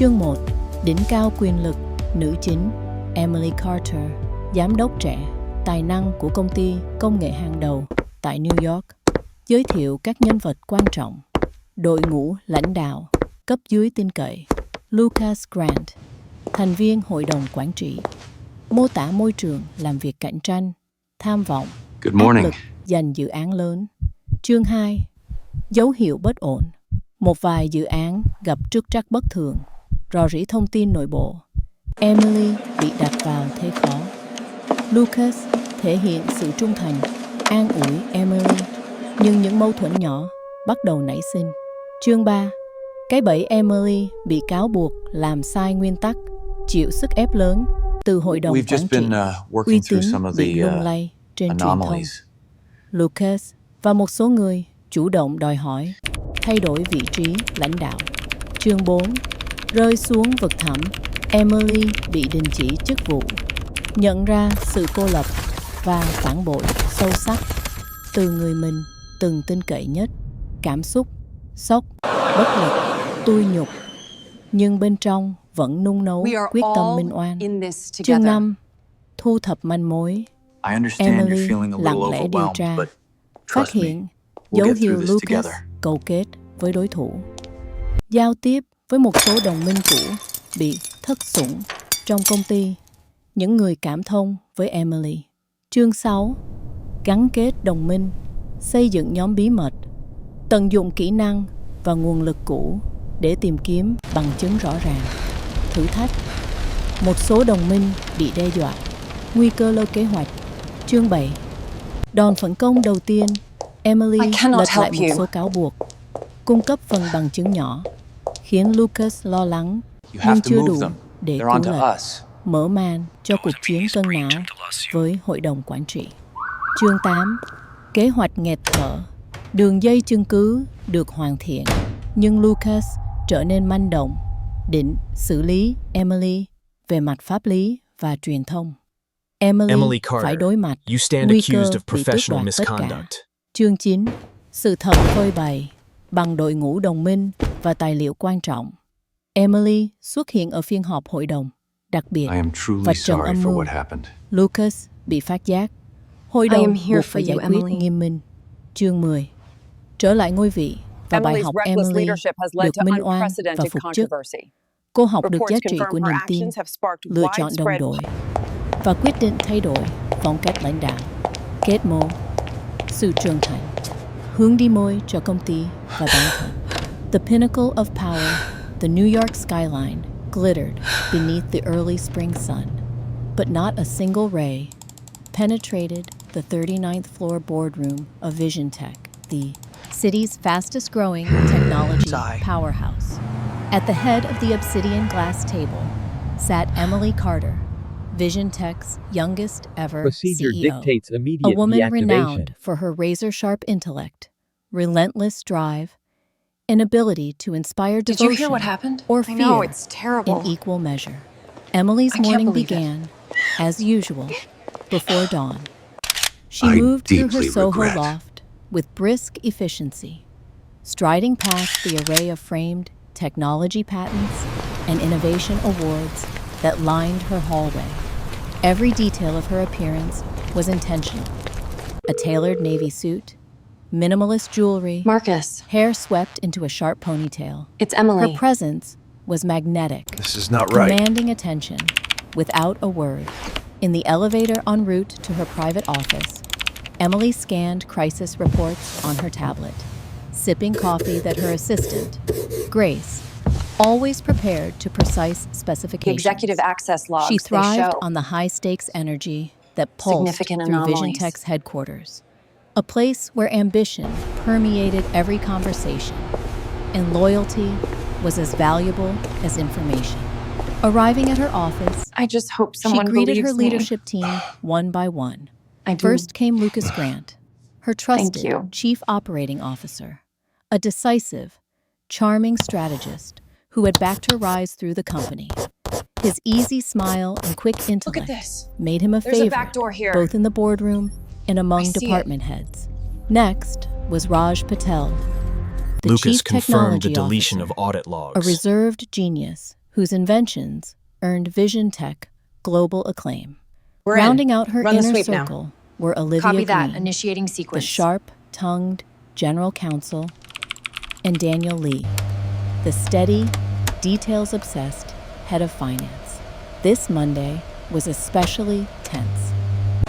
Chương 1. Đỉnh cao quyền lực. Nữ chính Emily Carter, giám đốc trẻ, tài năng của công ty công nghệ hàng đầu tại New York. Giới thiệu các nhân vật quan trọng. Đội ngũ lãnh đạo, cấp dưới tin cậy. Lucas Grant, thành viên hội đồng quản trị. Mô tả môi trường làm việc cạnh tranh, tham vọng, áp lực giành dự án lớn. Chương 2. Dấu hiệu bất ổn. Một vài dự án gặp trục trặc bất thường, rò rỉ thông tin nội bộ. Emily bị đặt vào thế khó. Lucas thể hiện sự trung thành, an ủi Emily, nhưng những mâu thuẫn nhỏ bắt đầu nảy sinh. Chương 3. Cái bẫy Emily bị cáo buộc làm sai nguyên tắc, chịu sức ép lớn từ hội đồng quản trị, uy tín bị lung lay trên truyền thông. Lucas và một số người chủ động đòi hỏi thay đổi vị trí lãnh đạo. Chương 4. Rơi xuống vực thẳm, Emily bị đình chỉ chức vụ, nhận ra sự cô lập và phản bội sâu sắc từ người mình từng tin cậy nhất. Cảm xúc, sốc, bất lực, tủi nhục, nhưng bên trong vẫn nung nấu quyết tâm minh oan. Chương 5. Thu thập manh mối. Emily lặng lẽ điều tra, phát hiện dấu hiệu Lucas câu kết với đối thủ, giao tiếp với một số đồng minh cũ bị thất sủng trong công ty, những người cảm thông với Emily. Chương 6. Gắn kết đồng minh, xây dựng nhóm bí mật, tận dụng kỹ năng và nguồn lực cũ để tìm kiếm bằng chứng rõ ràng. Thử thách. Một số đồng minh bị đe dọa, nguy cơ lơ kế hoạch. Chương 7. Đòn phản công đầu tiên, Emily lật lại một số cáo buộc, cung cấp phần bằng chứng nhỏ, khiến Lucas lo lắng, nhưng chưa đủ để cứu lật, mở màn cho cuộc chiến cân não với hội đồng quản trị. Chương 8. Kế hoạch nghẹt thở. Đường dây chứng cứ được hoàn thiện, nhưng Lucas trở nên manh động, định xử lý Emily về mặt pháp lý và truyền thông. Emily Carter, phải đối mặt nguy cơ bị tước đoạt tất cả. Chương 9. Sự thật phơi bày bằng đội ngũ đồng minh và tài liệu quan trọng. Emily xuất hiện ở phiên họp hội đồng đặc biệt và trần âm mưu. Lucas bị phát giác. Hội đồng buộc phải giải quyết nghiêm minh. Chương 10. Trở lại ngôi vị và bài học Emily được minh oan và phục chức. Cô học được giá trị của niềm tin, lựa chọn đồng đội và quyết định thay đổi phong cách lãnh đạo. Kết mô, sự trưởng thành, hướng đi mới cho công ty và bản thân. The pinnacle of power, the New York skyline, glittered beneath the early spring sun, but not a single ray penetrated the 39th floor boardroom of Vision Tech, the city's fastest growing technology powerhouse. At the head of the obsidian glass table sat Emily Carter, Vision Tech's youngest ever CEO, a woman renowned for her razor-sharp intellect, relentless drive, and ability to inspire devotion or fear in equal measure. Emily's morning began, as usual, before dawn. She moved through her Soho loft with brisk efficiency, striding past the array of framed technology patents and innovation awards that lined her hallway. Every detail of her appearance was intentional. A tailored navy suit, minimalist jewelry, Marcus, hair swept into a sharp ponytail. It's Emily. Her presence was magnetic, This is not right. commanding attention without a word. In the elevator en route to her private office, Emily scanned crisis reports on her tablet, sipping coffee that her assistant, Grace, always prepared to precise specifications. The executive access logs, She thrived they show on the high-stakes energy that pulsed significant through Vision anomalies. Tech's headquarters, a place where ambition permeated every conversation, and loyalty was as valuable as information. Arriving at her office, I just hope she someone greeted believes her me. leadership team one by one. I do. First came Lucas Grant, her trusted you. chief operating officer, a decisive, charming strategist who had backed her rise through the company. His easy smile and quick intellect this. made him a There's a favorite back door here. both in the boardroom and among see department heads. Next was Raj Patel, the Lucas chief confirmed technology the deletion officer, of audit a logs. reserved genius whose inventions earned Vision Tech global acclaim. We're Rounding in. out her Run the inner sweep circle now. were Olivia Copy that. Green, Initiating the sequence. sharp-tongued general counsel, and Daniel Lee, the steady, details-obsessed head of finance. This Monday was especially tense.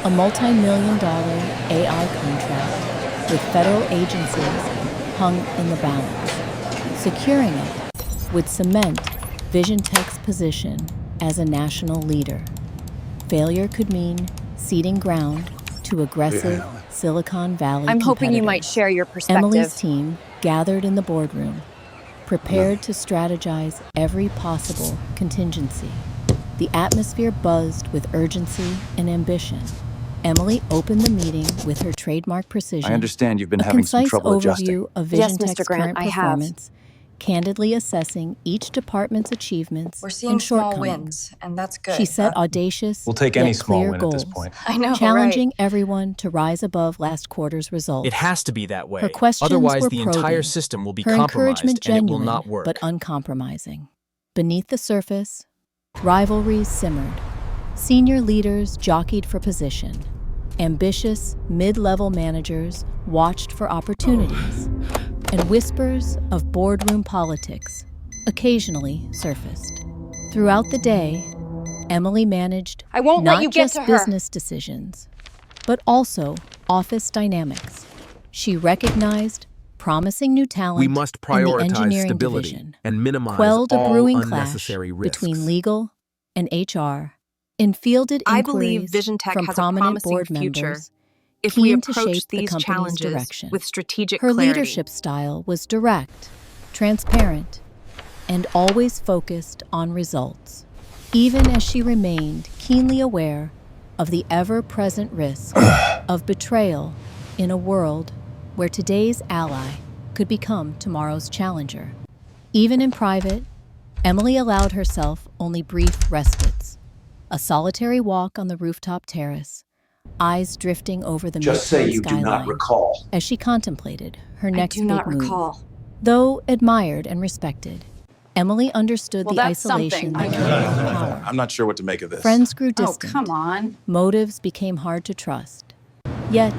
A multi-million-dollar AI contract with federal agencies hung in the balance. Securing it would cement Vision Tech's position as a national leader. Failure could mean ceding ground to aggressive Silicon Valley I'm hoping you competitors. might share your perspective. Emily's team gathered in the boardroom, prepared to strategize every possible contingency. The atmosphere buzzed with urgency and ambition. Emily opened the meeting with her trademark precision. I understand you've been having some trouble adjusting. A concise overview of Vision Yes, Tech's Mr. Grant, current I have. performance, candidly assessing each department's achievements We're seeing and small shortcomings. wins, and that's good. She set audacious, We'll take any yet small clear win goals, at this point. I know, challenging right? everyone to rise above last quarter's results. It has to be that way. Her questions Otherwise, were the probing, entire system will be her compromised encouragement and it will genuine not work. but uncompromising. Beneath the surface, rivalries simmered. Senior leaders jockeyed for position. Ambitious, mid-level managers watched for opportunities. And whispers of boardroom politics occasionally surfaced. Throughout the day, Emily managed I won't not let you get just to her. business decisions, but also office dynamics. She recognized promising new talent We must in the prioritize engineering stability division, and minimize quelled a all brewing clash unnecessary risks. between legal and HR, and fielded I inquiries believe Vision Tech from has a prominent promising board future members if we keen to approach shape the these company's challenges direction. with strategic Her clarity. leadership style was direct, transparent, and always focused on results, even as she remained keenly aware of the ever-present risk of betrayal in a world where today's ally could become tomorrow's challenger. Even in private, Emily allowed herself only brief respites. A solitary walk on the rooftop terrace, eyes drifting over the Just say midtown you do not skyline recall. as she contemplated her I next do not big move. recall. Though admired and respected, Emily understood Well, the that's isolation something. that came with power. I'm not sure what to make of this. Friends grew Oh, distant. come on. Motives became hard to trust. Yet,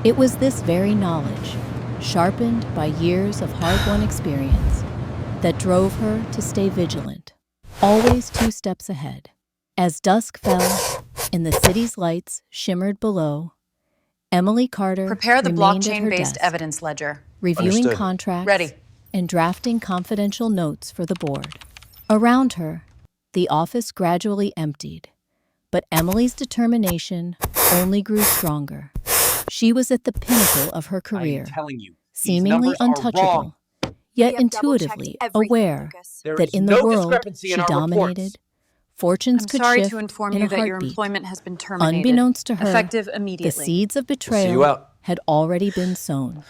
it was this very knowledge, sharpened by years of hard-won experience, that drove her to stay vigilant, always 2 steps ahead. As dusk fell and the city's lights shimmered below, Emily Carter Prepare the remained at her blockchain-based desk, evidence ledger. reviewing Understood. contracts Ready. and drafting confidential notes for the board. Around her, the office gradually emptied, but Emily's determination only grew stronger. She was at the pinnacle of her career, telling you, seemingly untouchable, yet We have intuitively double-checked everything, aware Lucas. There that is in the no world discrepancy she in our dominated, reports. fortunes I'm could sorry shift to inform in you a that your heartbeat. employment has been terminated. Unbeknownst to her, Effective the immediately. seeds of see you betrayal out. had already been sown.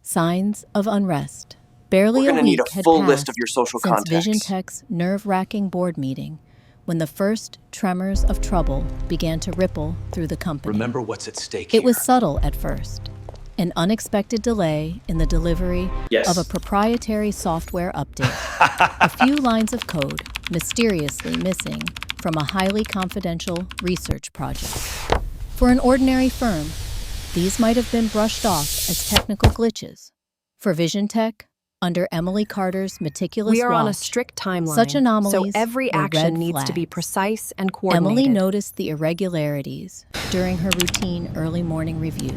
Signs of unrest. Barely We're a gonna need week a had full passed list of your social since contacts. Vision Tech's nerve-wracking board meeting, when the first tremors of trouble began to ripple through the company. Remember what's at stake It here. was subtle at first. An unexpected delay in the delivery Yes. of a proprietary software update. A few lines of code mysteriously missing from a highly confidential research project. For an ordinary firm, these might have been brushed off as technical glitches. For Vision Tech, under Emily Carter's meticulous We are on a watch, strict timeline, such anomalies so every were action red needs to be flags. precise and coordinated. Emily noticed the irregularities during her routine early morning reviews.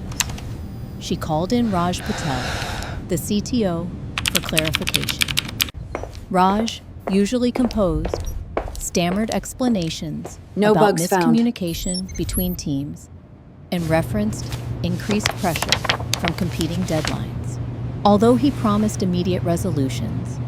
She called in Raj Patel, the CTO, for clarification. Raj, usually composed, stammered explanations No about bugs found. miscommunication between teams and referenced increased pressure from competing deadlines. Although he promised immediate resolutions,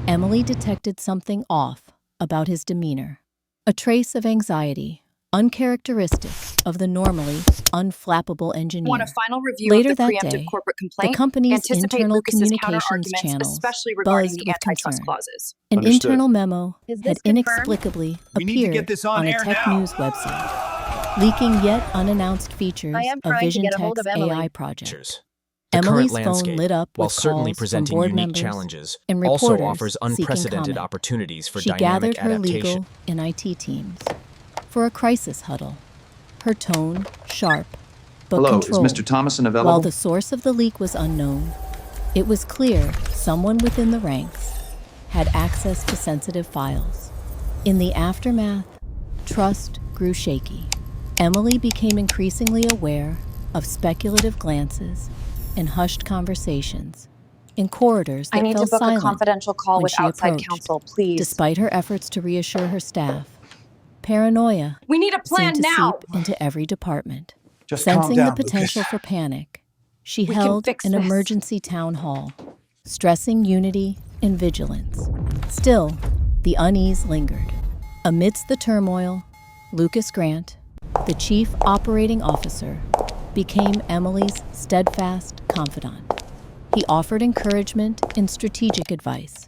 Emily detected something off about his demeanor, a trace of anxiety uncharacteristic of the normally unflappable engineer. Want a final review Later of the that preemptive day, corporate the complaint? company's Anticipate internal Lucas's communications counter-arguments, channels especially regarding buzzed the with antitrust concern. clauses. An Understood. internal memo Is had this confirmed? inexplicably We need to appeared get this on a air tech now. news website, leaking yet unannounced features I am of trying to Vision get a hold Tech's of Emily. AI project. The Emily's current phone landscape, lit up while with certainly calls from presenting board unique members challenges, and also reporters offers seeking unprecedented comment. opportunities for She dynamic gathered her adaptation. legal and IT teams for a crisis huddle, her tone sharp but Hello, is controlled. Mr. Thomason available? While the source of the leak was unknown, it was clear someone within the ranks had access to sensitive files. In the aftermath, trust grew shaky. Emily became increasingly aware of speculative glances and hushed conversations in corridors that I need fell to book a silent confidential call when with she outside approached. counsel, please. Despite her efforts to reassure her staff, paranoia We need a plan seemed to now. seep into every department. Just calm Sensing down, the potential Lucas. for panic, she We can held fix an this. emergency town hall, stressing unity and vigilance. Still, the unease lingered. Amidst the turmoil, Lucas Grant, the chief operating officer, became Emily's steadfast confidant. He offered encouragement and strategic advice,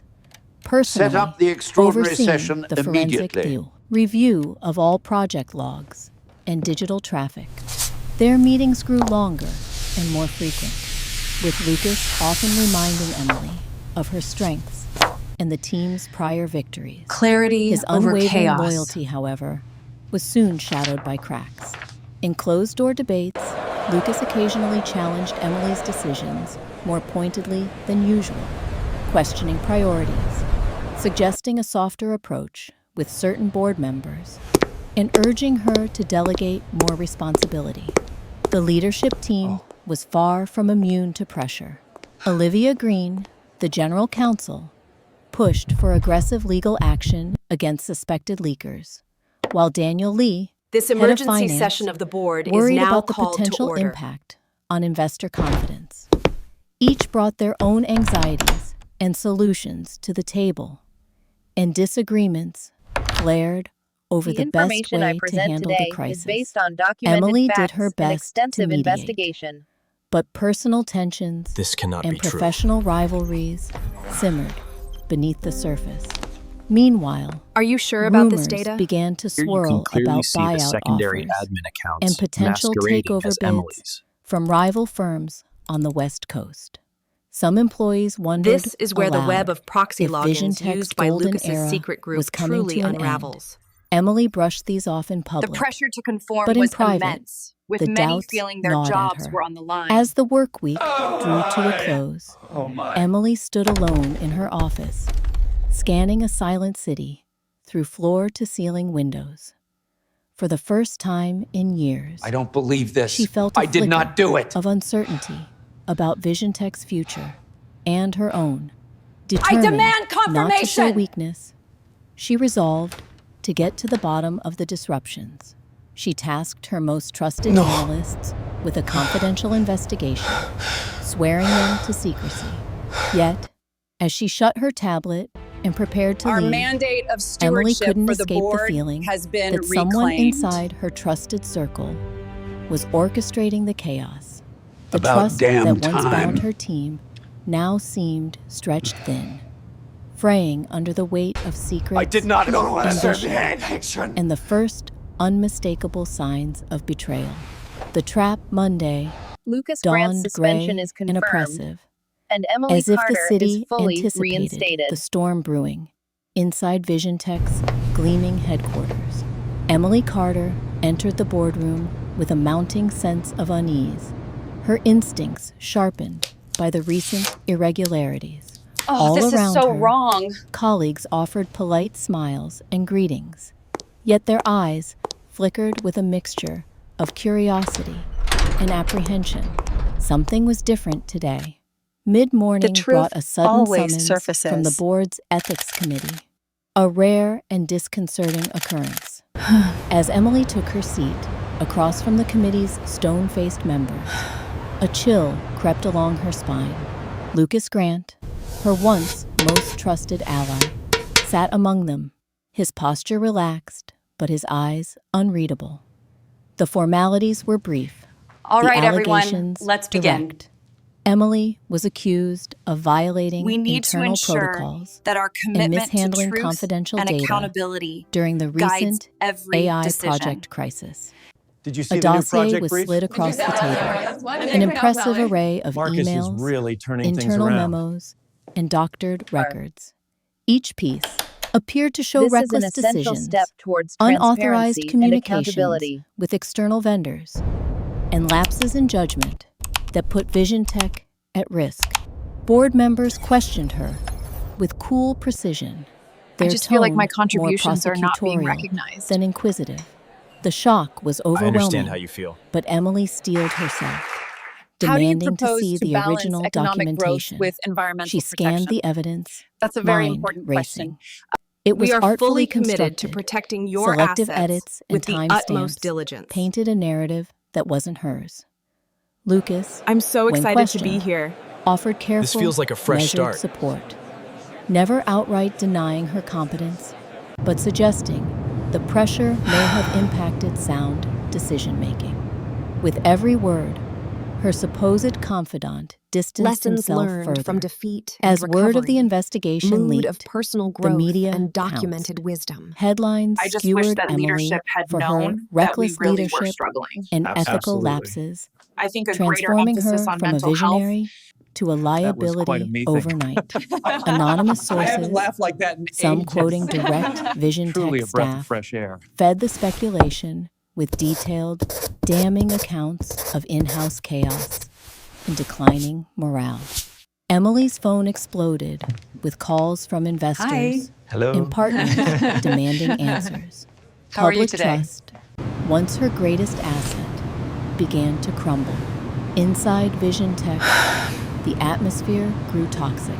personally Set up the extraordinary overseeing session the forensic immediately. deal, review of all project logs, and digital traffic. Their meetings grew longer and more frequent, with Lucas often reminding Emily of her strengths and the team's prior victories. Clarity His over unwavering chaos. loyalty, however, was soon shadowed by cracks. In closed-door debates, Lucas occasionally challenged Emily's decisions more pointedly than usual, questioning priorities, suggesting a softer approach with certain board members, and urging her to delegate more responsibility. The leadership team was far from immune to pressure. Olivia Green, the general counsel, pushed for aggressive legal action against suspected leakers, while Daniel Lee, This head of emergency finance, session of the board is worried now about the called to potential order. impact on investor confidence. Each brought their own anxieties and solutions to the table, and disagreements flared over the best information I way to present handle today the crisis. is based on documented Emily facts did her and best extensive to mediate, investigation. but personal tensions This cannot and be true. professional rivalries simmered beneath the surface. Meanwhile, Are you sure about this rumors data? began to Here you can swirl clearly about see the buyout secondary offers admin accounts and potential masquerading takeover as bids Emily's. from rival firms on the West Coast. Some employees wondered This is where the aloud web of proxy if logins VisionTech's used by golden Lucas's era secret group was coming truly to an end. unravels. Emily brushed these off in public. The pressure to conform But in was private, immense, with the many doubts feeling their gnawed at jobs her. were on the line. As the work week drew to a close, Emily stood alone in her office, scanning a silent city through floor-to-ceiling windows. For the first time in years, I don't believe this. she felt a I did not flicker do it. of uncertainty about VisionTech's future and her own. Determined demand not to show confirmation! weakness, she resolved to get to the bottom of the disruptions. She tasked her most trusted analysts with a confidential investigation, swearing them to secrecy. Yet, as she shut her tablet and prepared to Our leave, mandate of Emily stewardship couldn't for the escape the board feeling has been that someone reclaimed. inside her trusted circle was orchestrating the chaos. The About trust damn that once time. bound her team now seemed stretched thin, fraying under the weight of secrets I did not know what ambition, and the first unmistakable signs of betrayal. The trap Monday Lucas Grant's dawned suspension gray is and confirmed, oppressive, and Emily as if Carter the city is fully anticipated reinstated. the storm brewing inside VisionTech's gleaming headquarters. Emily Carter entered the boardroom with a mounting sense of unease, her instincts sharpened by the recent irregularities. All this is around so her, wrong. colleagues offered polite smiles and greetings, yet their eyes flickered with a mixture of curiosity and apprehension. Something was different today. Mid-morning The truth brought a sudden always summons surfaces. from the board's ethics committee, a rare and disconcerting occurrence. As Emily took her seat across from the committee's stone-faced members, a chill crept along her spine. Lucas Grant, her once most trusted ally, sat among them, his posture relaxed, but his eyes unreadable. The formalities were brief. All the right, everyone, allegations let's begin. direct. Emily was accused of violating We need to internal ensure protocols that our and commitment to mishandling truth confidential and data accountability during the guides recent every AI decision. project crisis. Did you see A the new dossier project was brief? slid across the table. An impressive array of Marcus is emails, really turning things internal around. memos, and doctored records. Each piece appeared to show This is an reckless essential decisions, step towards unauthorized transparency and communications accountability. with external vendors, and lapses in judgment that put Vision Tech at risk. Board members questioned her with cool precision, their just feel like my tone more contributions are not being prosecutorial recognized. than inquisitive. The shock was I overwhelming, understand how you feel. but Emily steeled herself, How do you demanding to propose see to the balance original economic growth documentation. with environmental She scanned protection? the evidence, That's a very mind important racing. question. It was We are artfully fully committed to constructed. protecting your Selective assets edits and with the utmost timestamps diligence. painted a narrative that wasn't hers. Lucas, I'm so when excited to be questioned, here. offered careful, feels like a fresh measured start. support, never outright denying her competence, but suggesting the pressure may have impacted sound decision-making. With every word, her supposed confidant distanced Lessons himself learned further. from defeat and As word of the recovery, investigation mood leaked, of personal the growth media and pounced. documented wisdom. Headlines I just wish skewered that Emily leadership had for her known that we reckless really were leadership struggling. and ethical Absolutely. lapses, I think a greater transforming emphasis her on from a mental health. visionary to a That was quite a liability me thing. overnight. Anonymous I haven't sources, laughed like that in some ages. quoting direct Vision Truly Tech a breath of staff, fresh air. fed the speculation with detailed, damning accounts of in-house chaos and declining morale. Emily's phone exploded with calls from investors Hello. and partners demanding answers. How are you Public today? trust, once her greatest asset, began to crumble. Inside Vision Tech, the atmosphere grew toxic.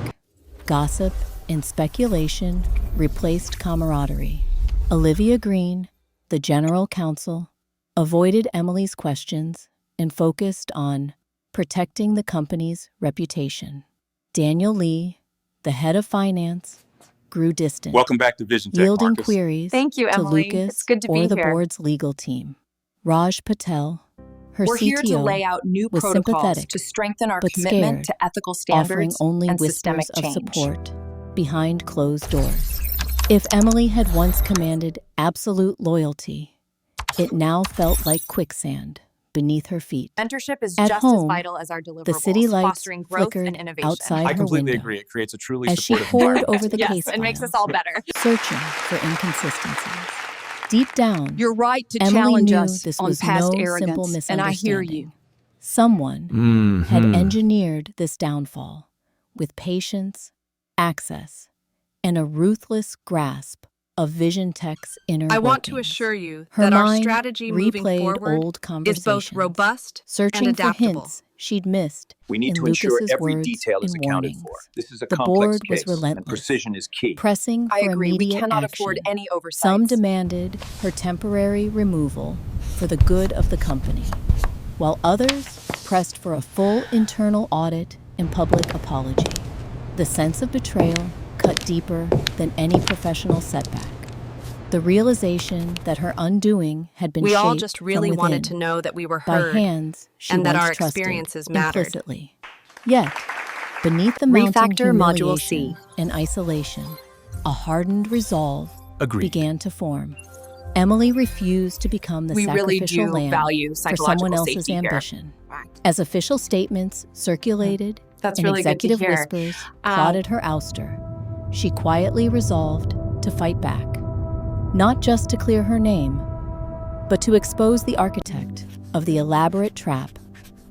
Gossip and speculation replaced camaraderie. Olivia Green, the general counsel, avoided Emily's questions and focused on protecting the company's reputation. Daniel Lee, the head of finance, grew distant, Welcome back to Vision Tech, yielding Marcus. queries Thank you, to Emily. Lucas It's good to or be the here. board's legal team. Raj Patel, her We're CTO, here to lay out new was protocols sympathetic, to strengthen our but commitment scared, to ethical offering standards only and whispers systemic of change. support behind closed doors. If Emily had once commanded absolute loyalty, it now felt like quicksand beneath her feet. Mentorship is At just home, as vital as our deliverables, the city lights fostering growth flickered and innovation. outside I her completely window agree. It creates a truly as she supportive pored environment. over the Yes, case it makes us files, all better. searching for inconsistencies. Deep down, You're right to Emily challenge knew us this on was past no arrogance, simple and I misunderstanding. hear you. Someone had engineered this downfall with patience, access, and a ruthless grasp of Vision Tech's inner I want to workings. assure you Her that our mind strategy moving replayed forward old is conversations, both robust searching and for adaptable. hints she'd missed We need in to ensure Lucas's every words detail is and accounted warnings. for. This is a The complex board was case, and relentless, precision is key. pressing I for agree. We immediate cannot action. afford any oversights. Some demanded her temporary removal for the good of the company, while others pressed for a full internal audit and public apology. The sense of betrayal cut deeper than any professional setback. The realization that her undoing had been We shaped all just really from wanted within to know that we were by heard hands she and that once our trusted experiences mattered. implicitly. Yet, beneath the mounting Refactor Module humiliation C. and isolation, a hardened resolve Agreed. began to form. Emily refused to become the We really sacrificial do lamb value for psychological someone else's safety here. ambition. As official statements circulated That's and really good to executive hear. whispers plotted her ouster, she quietly resolved to fight back. Not just to clear her name, but to expose the architect of the elaborate trap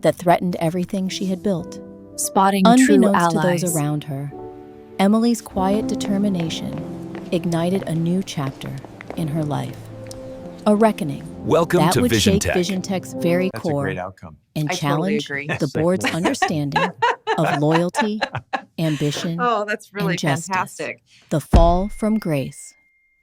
that threatened everything she had built. Spotting true Unbeknownst to allies. those around her, Emily's quiet determination ignited a new chapter in her life. A reckoning Welcome that to would Vision shake Tech. Vision Tech's very That's a core great outcome. and I totally challenge agree. the board's understanding of loyalty, ambition, Oh, that's really and justice. fantastic. The fall from grace.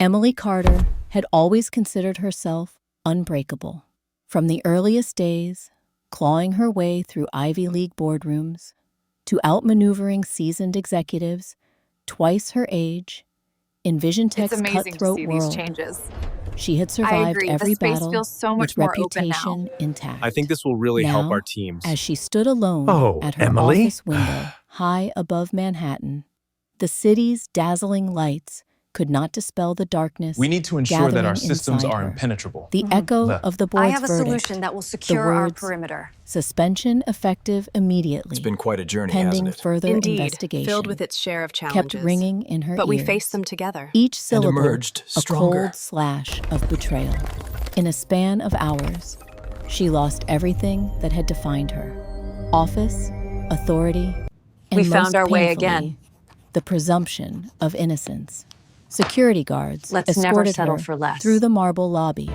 Emily Carter had always considered herself unbreakable. From the earliest days, clawing her way through Ivy League boardrooms, to outmaneuvering seasoned executives twice her age, in Vision Tech's It's amazing to cutthroat see world, these changes. she had I survived agree. every The space battle feels so much with more open now. reputation intact. I think this will really help Now, our teams. As she stood alone Oh, at her Emily? office window, high above Manhattan, the city's dazzling lights could not dispel the darkness We need to ensure that our gathering systems inside are her. impenetrable. The echo Left. of the I board's have a verdict, solution that will secure our words, perimeter. suspension effective immediately, It's been quite a journey, pending hasn't it? further Indeed, investigation, filled with its share of kept challenges. ringing in her But ears. we faced them together. Each syllable emerged a stronger. cold slash of betrayal. In a span of hours, she lost everything that had defined her: office, authority, and We found most our way painfully, again. the presumption of innocence. Security guards Let's never escorted settle her for less. through the marble lobby.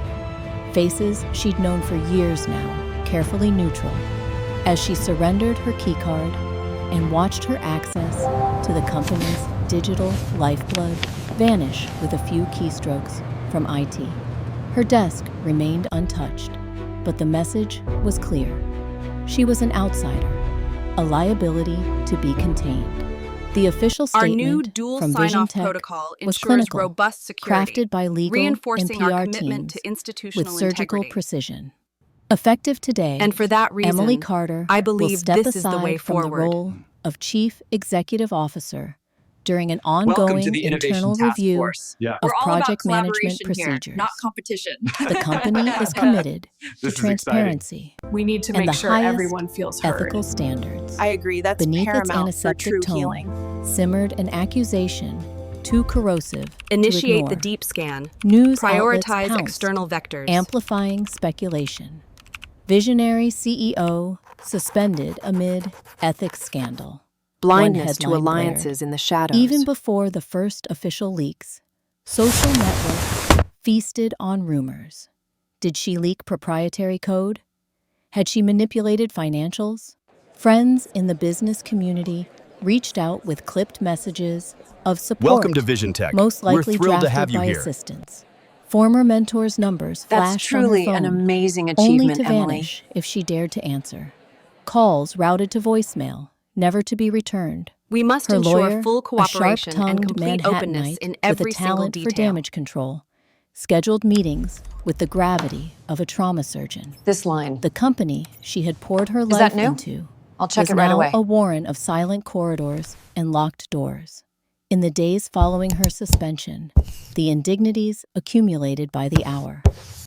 Faces she'd known for years now, carefully neutral, as she surrendered her keycard and watched her access to the company's digital lifeblood vanish with a few keystrokes from IT. Her desk remained untouched, but the message was clear. She was an outsider, a liability to be contained. The official Our statement new dual from Vision sign-off Tech protocol was ensures clinical, robust security, crafted by legal reinforcing and PR our commitment teams to institutional with surgical integrity. precision. Effective today, And for that reason, Emily Carter I will believe step this is aside the way from the forward. role of Chief Executive Officer during an Welcome ongoing to the Innovation internal Task review Force. Yeah. of We're all about project management collaboration here, procedures. not competition. The company is committed to This is exciting. transparency We need to and make the sure highest everyone feels heard. ethical standards. I agree, that's Beneath its paramount for antiseptic true tone healing. simmered an accusation too corrosive to Initiate ignore. the deep scan. News outlets Prioritize pounced, external vectors. amplifying speculation. Visionary CEO suspended amid ethics scandal. Blindness to headline alliances in the shadows. Even before the first official leaks, social networks feasted on rumors. Did she leak proprietary code? Had she manipulated financials? Friends in the business community reached out with clipped messages of support. Welcome to Vision Tech. Most We're likely thrilled to drafted have you by here. assistants. Former mentors' numbers That's flashed truly on an her phone, amazing only achievement, to Emily. vanish if she dared to answer. Calls routed to voicemail, never to be returned. we must Her ensure lawyer, full a cooperation and sharp-tongued complete openness Manhattanite in with every a single talent for detail. damage control, scheduled meetings with the gravity of a trauma surgeon. This line. The company she had poured her Is life that new? into I'll check was it right now away. a warren of silent corridors and locked doors. In the days following her suspension, the indignities accumulated by the hour.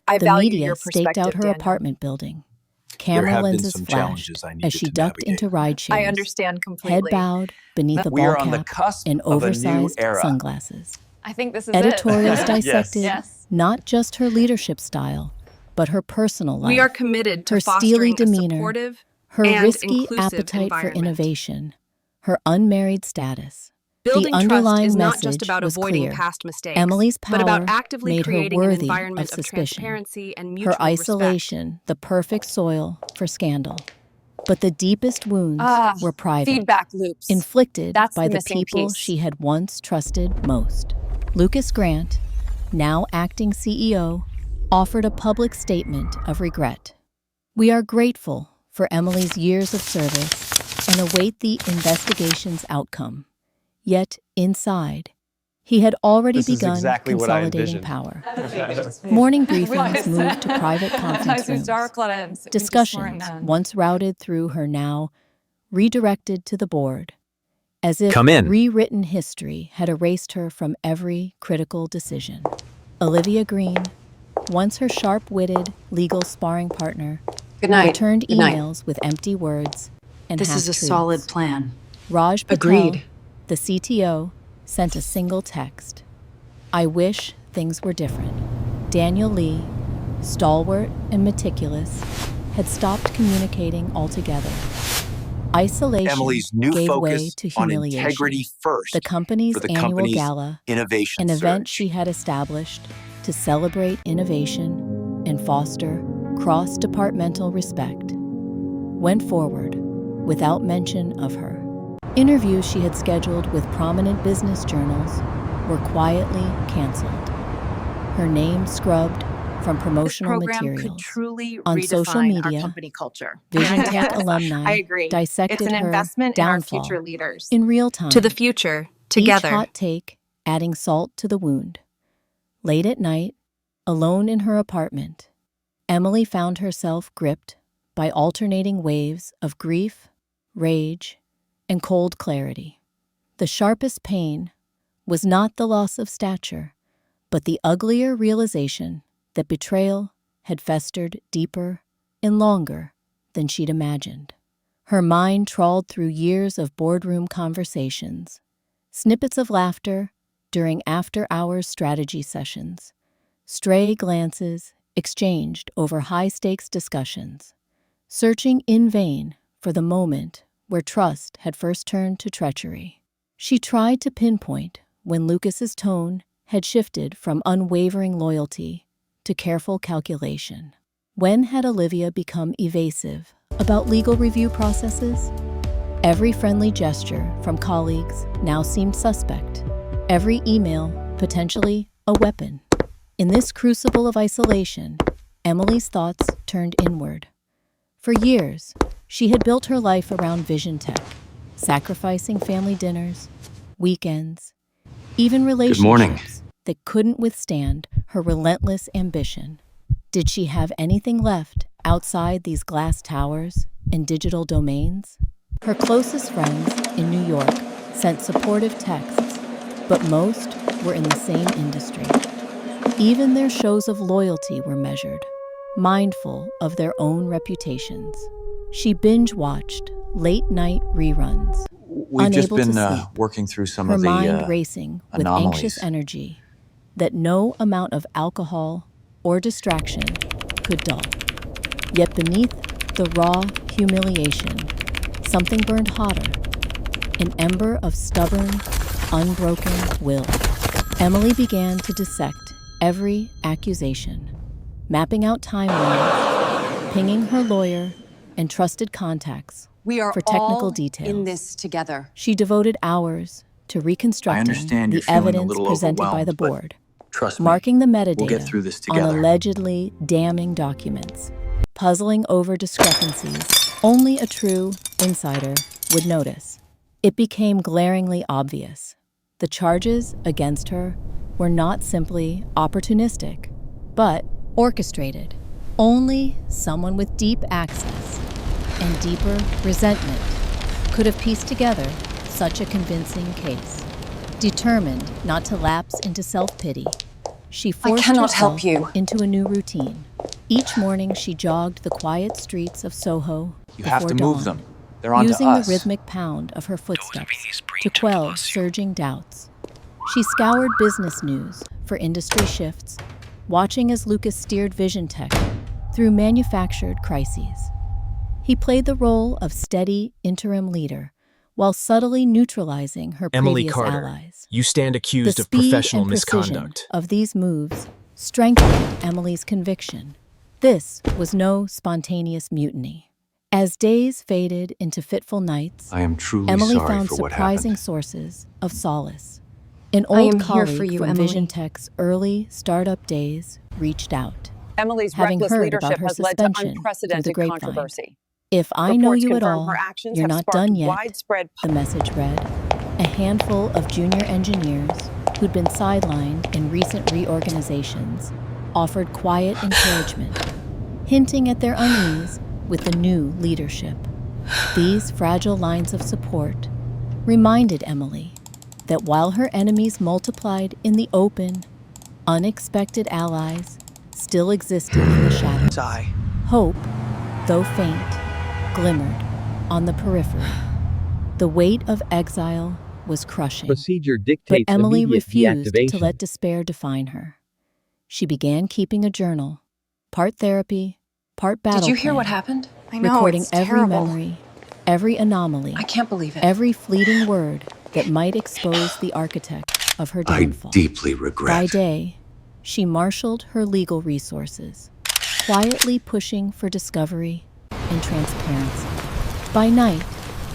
I The value media your staked perspective, out her Daniel. apartment building. There Camera have been lenses some flashed challenges I as needed she to ducked navigate. into ride shares. I understand Head completely. bowed beneath a We ball are on the cap cusp and of a new oversized era. sunglasses. I think this is Editorials it. dissected Yes. not just her leadership style, but her personal life. We are committed to her steely fostering a demeanor, supportive her and risky inclusive appetite for environment. innovation, her unmarried status. Building the underlying trust is not message just about was avoiding clear. past mistakes, Emily's but about power actively made her creating an worthy environment of of suspicion. transparency and mutual Her isolation, the perfect soil for scandal. But the deepest wounds were private, Feedback loops. inflicted That's by the the missing people piece. she had once trusted most. Lucas Grant, now acting CEO, offered a public statement of regret. We are grateful for Emily's years of service and await the investigation's outcome. Yet, inside, he had already This is begun exactly what I consolidating envisioned. power. Morning briefings moved to private conference rooms. Discussions, once routed through her, now redirected to the board, as if Come in. rewritten history had erased her from every critical decision. Olivia Green, once her sharp-witted legal sparring partner, Good night. returned Good night. emails with empty words and This is a half-truths. solid plan. Raj Patel, Agreed. the CTO, sent a single text. I wish things were different. Daniel Lee, stalwart and meticulous, had stopped communicating altogether. Isolation Emily's new gave way focus to on humiliation. integrity first. The company's for the annual company's gala, innovation an event surge. she had established to celebrate innovation and foster cross-departmental respect, went forward without mention of her. Interviews she had scheduled with prominent business journals were quietly canceled. Her name scrubbed from This promotional program could materials. truly On redefine social our media, company culture. Vision Tech Yes, alumni I agree. dissected It's an her investment in our downfall future leaders. in real time. To the future, Each together. hot take adding salt to the wound. Late at night, alone in her apartment, Emily found herself gripped by alternating waves of grief, rage, and cold clarity. The sharpest pain was not the loss of stature, but the uglier realization that betrayal had festered deeper and longer than she'd imagined. Her mind trawled through years of boardroom conversations, snippets of laughter during after-hours strategy sessions, stray glances exchanged over high-stakes discussions, searching in vain for the moment where trust had first turned to treachery. She tried to pinpoint when Lucas's tone had shifted from unwavering loyalty to careful calculation. When had Olivia become evasive about legal review processes? Every friendly gesture from colleagues now seemed suspect. Every email, potentially a weapon. In this crucible of isolation, Emily's thoughts turned inward. For years, she had built her life around vision tech, sacrificing family dinners, weekends, even relationships that couldn't withstand her relentless ambition. Did she have anything left outside these glass towers and digital domains? Her closest friends in New York sent supportive texts, but most were in the same industry. Even their shows of loyalty were measured, mindful of their own reputations. She binge-watched late-night reruns, We've just unable to been sleep, working through some her of the mind racing with anomalies. anxious energy that no amount of alcohol or distraction could dull. Yet beneath the raw humiliation, something burned hotter, an ember of stubborn, unbroken will. Emily began to dissect every accusation, mapping out timelines, pinging her lawyer and trusted contacts We are for technical all details. in this together. She devoted hours to I reconstructing understand the you're feeling a evidence little presented by the overwhelmed, but board, trust me, marking the metadata we'll get through this on together. allegedly damning documents, puzzling over discrepancies only a true insider would notice. It became glaringly obvious. The charges against her were not simply opportunistic, but orchestrated. Only someone with deep access and deeper resentment could have pieced together such a convincing case. Determined not to lapse into self-pity, she forced cannot herself help you. into a new routine. Each morning she jogged the quiet streets of Soho You before have to dawn, move them. They're on to using us. the rhythmic pound of her footsteps to quell surging doubts. She scoured business news for industry shifts, watching as Lucas steered Vision Tech through manufactured crises. He played the role of steady interim leader while subtly neutralizing her Emily previous Carter, allies. you stand The accused of speed professional and precision misconduct. of these moves strengthened Emily's conviction. This was no spontaneous mutiny. As days faded into fitful nights, I am truly Emily sorry found for what surprising happened. sources of solace. An I old am here for colleague you, from Emily. Vision Tech's early startup days reached out, Emily's having reckless heard about leadership her has led to suspension through the unprecedented grapevine. controversy. "If I know Reports you at confirm all, her actions you're have not sparked done yet," widespread the message read. A handful of junior engineers who'd been sidelined in recent reorganizations offered quiet encouragement, hinting at their unease with the new leadership. These fragile lines of support reminded Emily that while her enemies multiplied in the open, unexpected allies still existed in the shadows. Sigh. Hope, though faint, glimmered on the periphery. The weight of exile was crushing, Procedure but dictates Emily immediate refused to deactivation. let despair define her. She began keeping a journal, part therapy, part battle Did you hear plan, what happened? I know, recording it's every terrible. memory, every anomaly, I can't believe it. every fleeting word that might expose the architect of her downfall. deeply By regret. day, she marshaled her legal resources, quietly pushing for discovery and transparency. By night,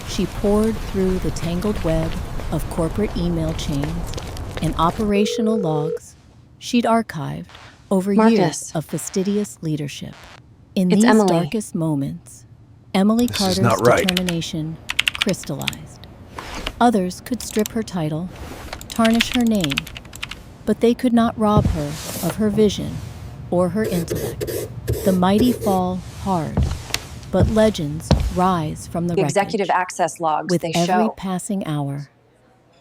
she poured through the tangled web of corporate email chains and operational logs she'd archived over years Marcus. of fastidious leadership. In It's these Emily. darkest moments, Emily This is Carter's not right. determination crystallized. Others could strip her title, tarnish her name, but they could not rob her of her vision or her intellect. The mighty fall hard, but legends rise from the The wreckage. executive access logs, With they every show. passing hour,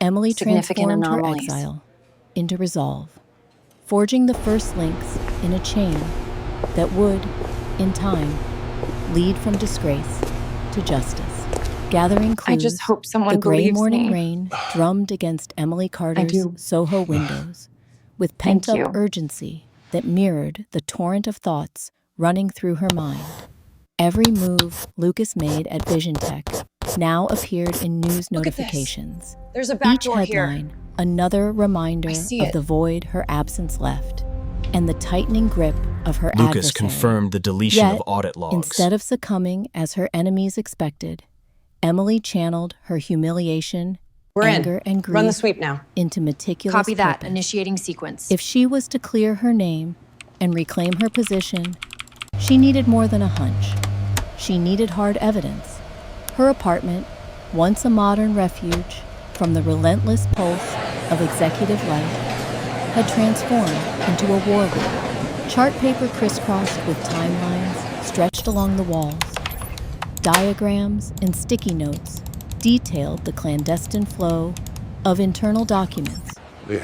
Emily Significant transformed her anomalies. exile into resolve, forging the first links in a chain that would, in time, lead from disgrace to justice. Gathering clues, I just hope someone the gray believes morning me. rain drummed against Emily Carter's do. Soho windows with Thank pent-up you. urgency that mirrored the torrent of thoughts running through her mind. Every move Lucas made at Vision Tech now appeared in news Look at this. notifications. There's a back Each door here. headline, another reminder I see of it. the void her absence left, and the tightening grip of her Lucas adversary. confirmed the deletion Yet, of audit logs. instead of succumbing as her enemies expected, Emily channeled her humiliation, We're anger, in. and grief Run the sweep now. into meticulous Copy that. purpose. Initiating sequence. If she was to clear her name and reclaim her position, she needed more than a hunch. She needed hard evidence. Her apartment, once a modern refuge from the relentless pulse of executive life, had transformed into a war room. Chart paper crisscrossed with timelines stretched along the walls. Diagrams and sticky notes detailed the clandestine flow of internal documents,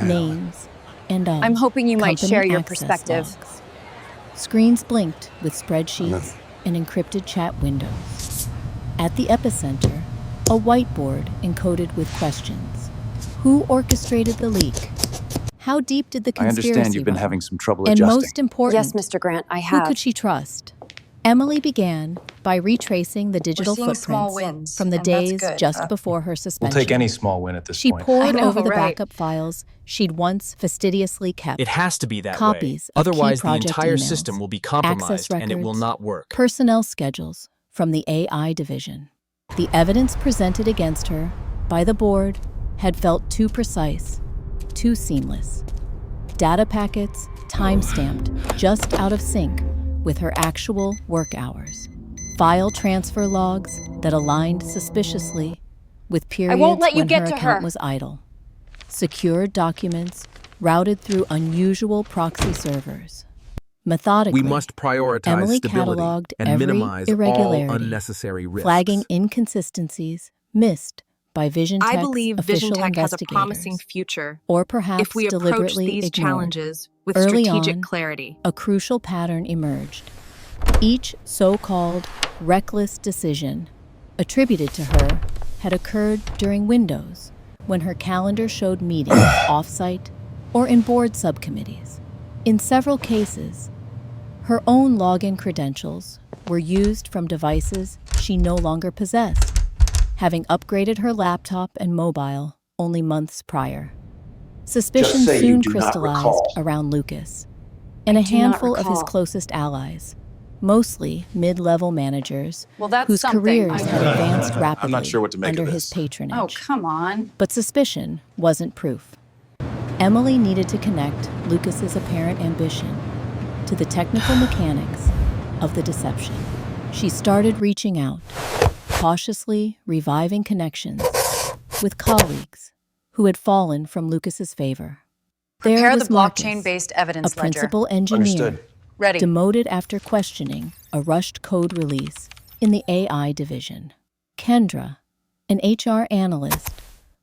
names, and I'm hoping you might company share your access perspective. logs. Screens blinked with spreadsheets and encrypted chat windows. At the epicenter, a whiteboard encoded with questions. Who orchestrated the leak? How deep did the I conspiracy understand you've been run? having some trouble And adjusting. most important, Yes, Mr. Grant, I who have. could she trust? Emily began by retracing the digital seeing small footprints wins, from the and that's days good. just before her suspension. We'll take any small win at this She point. pored I know, over the right? backup files she'd once fastidiously kept. It has to be that Copies way. of key Otherwise, the project entire emails, system will be access compromised and it will records, not work. personnel schedules from the AI division. The evidence presented against her by the board had felt too precise, too seamless. Data packets time-stamped, just out of sync with her actual work hours. File transfer logs that aligned suspiciously with periods won't let you when get her to account her. was idle. Secured documents routed through unusual proxy servers. Methodically, We must prioritize Emily stability cataloged and every minimize all irregularity, unnecessary risks. flagging inconsistencies missed by Vision I Tech's believe official Vision Tech has a investigators, promising future or perhaps if we approach deliberately these ignored. challenges with Early strategic on, clarity. a crucial pattern emerged. Each so-called reckless decision attributed to her had occurred during windows when her calendar showed meetings off-site or in board subcommittees. In several cases, her own login credentials were used from devices she no longer possessed, having upgraded her laptop and mobile only months prior. Suspicion say you soon do not crystallized recall. around Lucas and a do not handful of his recall. closest allies, mostly mid-level managers Well, that's whose something. careers I had know. advanced rapidly not sure what to make under of his this. patronage. Oh, come on. But suspicion wasn't proof. Emily needed to connect Lucas's apparent ambition to the technical mechanics of the deception. She started reaching out, cautiously reviving connections with colleagues who had fallen from Lucas's favor. There Prepare the was Marcus, blockchain-based a evidence ledger. principal engineer, Understood. Ready. demoted after questioning a rushed code release in the AI division. Kendra, an HR analyst,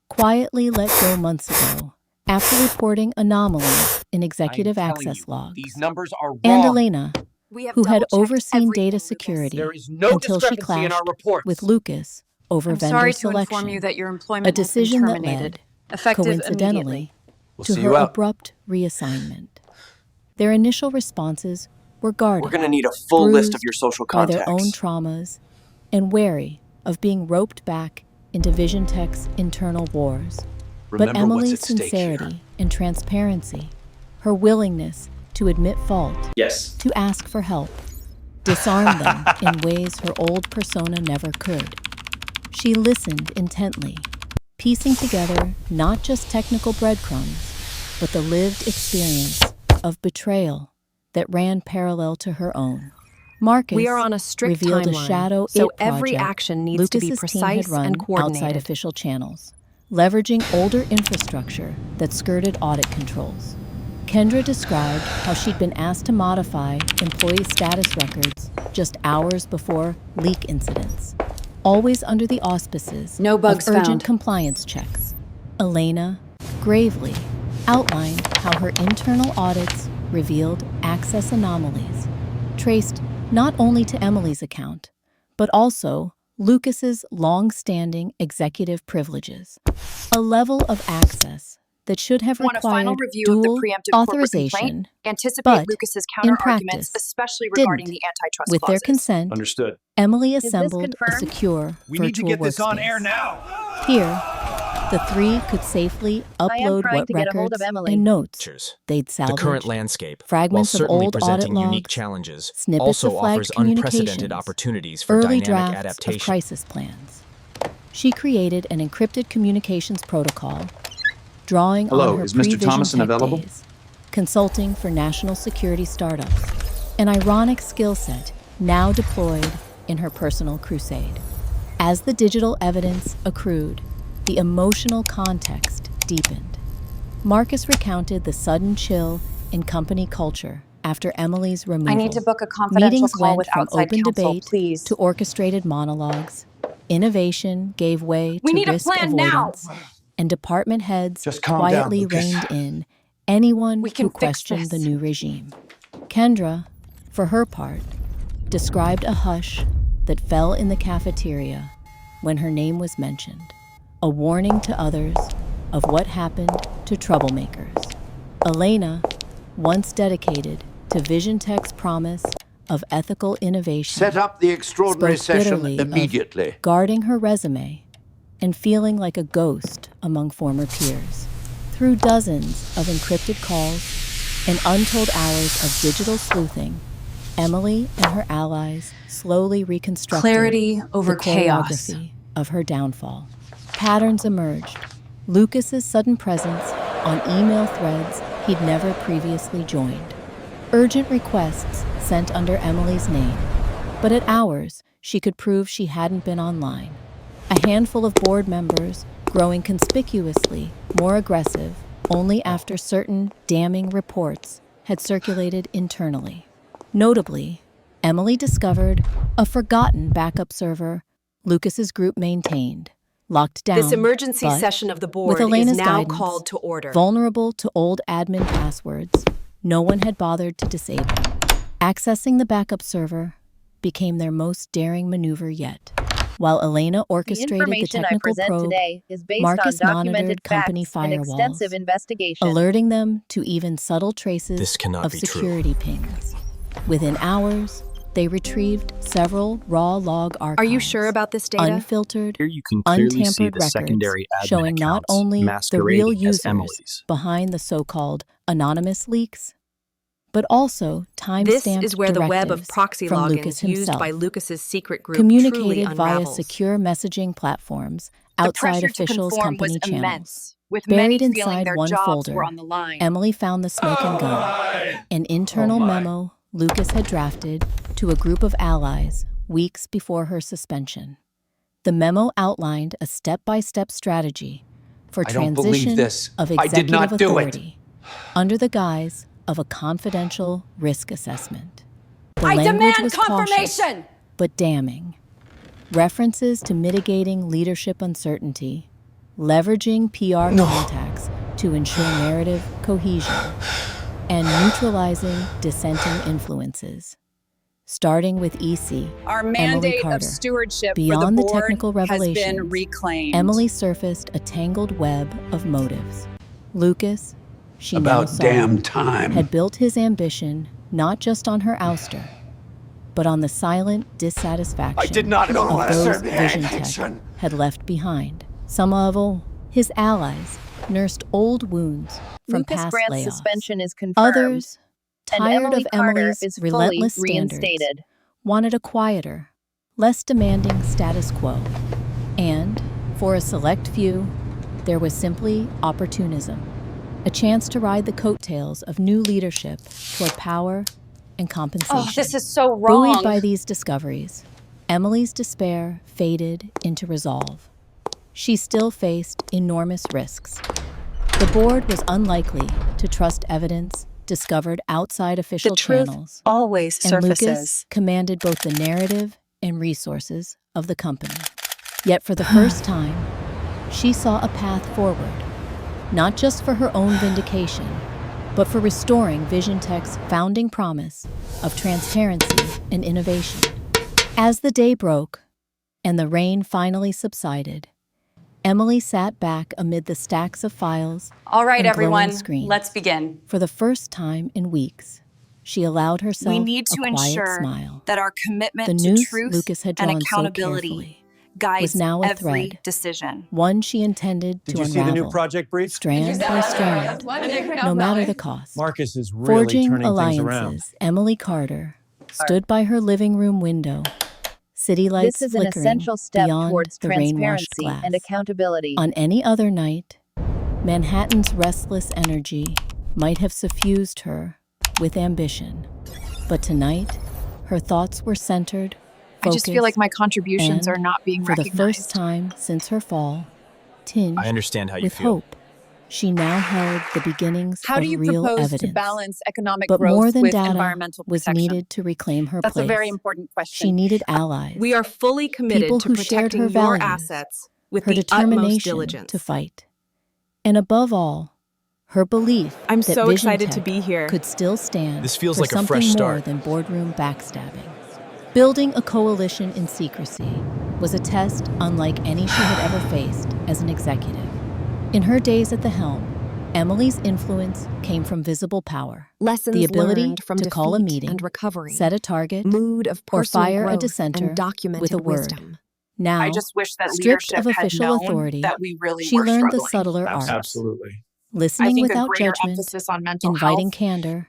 quietly let go months ago after reporting anomalies in executive access logs. These numbers are wrong. And Elena, We have who had double-checked overseen everything, data Lucas. security There is no until she discrepancy in our clashed reports. with Lucas over I'm vendor sorry to selection, inform you that your employment a has been decision that terminated. led, Effective coincidentally, immediately. We'll to see her you out. abrupt reassignment. Their initial responses were guarded, We're going to need a full list of bruised your social by contacts. their own traumas, and wary of being roped back into Vision Tech's internal wars. But Remember Emily's what's at stake here. sincerity and transparency, her willingness to admit fault, Yes. to ask for help, disarmed them in ways her old persona never could. She listened intently, piecing together not just technical breadcrumbs, but the lived experience of betrayal that ran parallel to her own. Marcus We are on a strict revealed timeline, a shadow so it every project action needs to be Lucas's team had precise run and outside coordinated. official channels, leveraging older infrastructure that skirted audit controls. Kendra described how she'd been asked to modify employee status records just hours before leak incidents, always under the auspices No bugs of urgent found. compliance checks. Elena gravely outlined how her internal audits revealed access anomalies, traced not only to Emily's account, but also Lucas's long-standing executive privileges, a level of access that should have Want a final required review of the dual preemptive corporate authorization, complaint? Anticipate but Lucas's in counter-arguments, practice, especially regarding didn't. the antitrust With their clauses. consent, Understood. Emily this assembled a confirmed? secure We need to virtual get this on workspace. air now. Here, the three could safely I am upload trying what to get a hold records of Emily. and notes Cheers. they'd The salvaged. current landscape, Fragments while of certainly old audit presenting unique logs, challenges, snippets also of flagged offers unprecedented communications, opportunities for early dynamic drafts adaptation. of crisis plans. She created an encrypted communications protocol, drawing Hello, on her is Mr. pre-Vision Thomason Tech available? days, consulting for national security startups, an ironic skill set now deployed in her personal crusade. As the digital evidence accrued, the emotional context deepened. Marcus recounted the sudden chill in company culture after Emily's removal. I need to book a confidential Meetings call went with from outside open counsel, debate please. to orchestrated monologues. Innovation gave way We to need a risk plan now. avoidance, and department heads Just calm down, quietly Lucas. reined in anyone We can who fix questioned the this. new regime. Kendra, for her part, described a hush that fell in the cafeteria when her name was mentioned, a warning to others of what happened to troublemakers. Elena, once dedicated to Vision Tech's promise of ethical innovation, Set up the extraordinary spoke session bitterly of immediately. guarding her resume and feeling like a ghost among former peers. Through dozens of encrypted calls and untold hours of digital sleuthing, Emily and her allies slowly reconstructed Clarity over the chaos. choreography of her downfall. Patterns emerged. Lucas's sudden presence on email threads he'd never previously joined. Urgent requests sent under Emily's name, but at hours she could prove she hadn't been online. A handful of board members growing conspicuously more aggressive only after certain damning reports had circulated internally. Notably, Emily discovered a forgotten backup server Lucas's group maintained, locked down. This emergency but, session of the with board Elena's is now guidance, called to order. vulnerable to old admin passwords no one had bothered to disable. Accessing the backup server became their most daring maneuver yet. While Elena The orchestrated the information I technical present probe, today is based Marcus on documented monitored company facts and firewalls, extensive investigation. alerting them to even subtle traces This cannot of be true. security pings. Within hours, they retrieved several raw log archives. Are you sure about this data? Unfiltered, Here you can clearly see untampered the records secondary admin showing not accounts only the masquerading real as users Emily's. behind the so-called anonymous leaks, but also This timestamped is where the web of directives proxy from logins Lucas used himself, by Lucas's secret group truly communicated via unravels. secure messaging platforms The outside pressure to officials' conform was company channels. immense, with many Buried feeling inside their one jobs folder, were on the line. Emily found the smoking gun, an internal memo Lucas had drafted to a group of allies weeks before her suspension. The memo outlined a step-by-step strategy for I don't believe transition this. of I did executive not do it. authority under the guise of a confidential risk assessment. The I language demand was cautious, confirmation! but damning. References to mitigating leadership uncertainty, leveraging PR contacts to ensure narrative cohesion, and neutralizing dissenting influences. Starting with EC, Our Emily mandate Carter. of stewardship Beyond for the the board technical has revelations, been reclaimed. Emily surfaced a tangled web of motives. Lucas, she now About saw, damn time. had built his ambition not just on her ouster, but on the silent dissatisfaction I did not know of what those served Vision Tech attention. had left behind. Some of his allies nursed old wounds from Lucas past Grant's layoffs. suspension is confirmed. Others, and tired Emily of Carter Emily's is fully relentless standards, reinstated. wanted a quieter, less demanding status quo. And, for a select few, there was simply opportunism, a chance to ride the coattails of new leadership toward power and compensation. Oh, this is so wrong. Buoyed by these discoveries, Emily's despair faded into resolve. She still faced enormous risks. The board was unlikely to trust evidence discovered outside official The truth channels, always and surfaces. Lucas commanded both the narrative and resources of the company. Yet for the first time, she saw a path forward, not just for her own vindication, but for restoring Vision Tech's founding promise of transparency and innovation. As the day broke and the rain finally subsided, Emily sat back amid the stacks of files All right, and glowing everyone, screens. let's begin. For the first time in weeks, she allowed herself We need to a quiet ensure smile. that our commitment The to noose truth Lucas had and drawn so accountability carefully guides was now a every thread, decision. one she intended Did to you see the unravel, new project brief? strand by strand, no matter the cost. Marcus is really Forging turning things around. alliances, Emily Carter stood by her living room window, city lights This is an flickering essential step beyond towards the rain-washed transparency glass. and accountability. On any other night, Manhattan's restless energy might have suffused her with ambition. But tonight, her thoughts were centered, I just feel like focused, my contributions and, are not being for the recognized. first time since her fall, tinged I understand how you with feel. hope. She now held the beginnings How of do you real propose evidence. to balance economic But growth more than with data environmental was protection? needed to reclaim her That's place. a very important She question. needed allies, We are fully committed people to who shared protecting her your values, assets with her the utmost determination diligence. to fight, and above all, her belief I'm that so Vision excited to Tech be here. could still stand This feels for like a something fresh more start. than boardroom backstabbing. Building a coalition in secrecy was a test unlike any she had ever faced as an executive. In her days at the helm, Emily's influence came from visible power, Lessons the ability learned from to call a defeat meeting, and recovery. set a target, Mood of or personal fire a growth dissenter and documented with a word. wisdom. Now, I just wish that stripped leadership of had official known authority, that we really she were learned the struggling. subtler art, Absolutely. I listening think a without greater judgment, emphasis on mental inviting health. candor,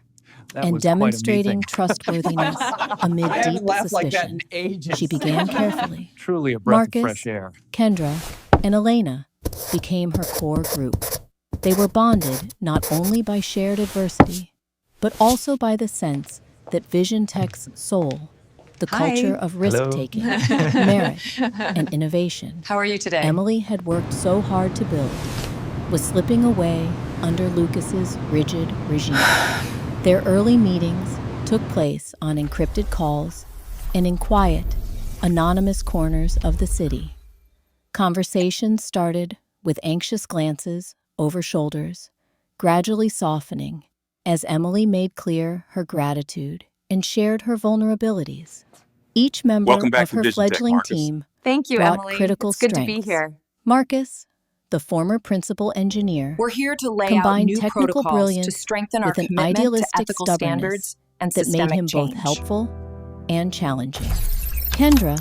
That and was quite a me demonstrating thing. trustworthiness amid I haven't deep laughed like that in suspicion. ages. She began carefully. Truly a breath Marcus, of fresh air. Kendra, and Elena became her core group. They were bonded not only by shared adversity, but also by the sense that Vision Tech's soul, the culture of risk-taking, merit, and innovation How are you today? Emily had worked so hard to build, was slipping away under Lucas's rigid regime. Their early meetings took place on encrypted calls and in quiet, anonymous corners of the city. Conversations started with anxious glances over shoulders, gradually softening as Emily made clear her gratitude and shared her vulnerabilities. Each member Welcome back of to her Vision Tech, fledgling Marcus. team Thank you, brought Emily. critical It's good strengths. to be here. Marcus, the former principal engineer, We're here to lay out combined new technical protocols brilliance to strengthen our with an commitment to idealistic ethical stubbornness standards and that made systemic him change. both helpful and challenging. Kendra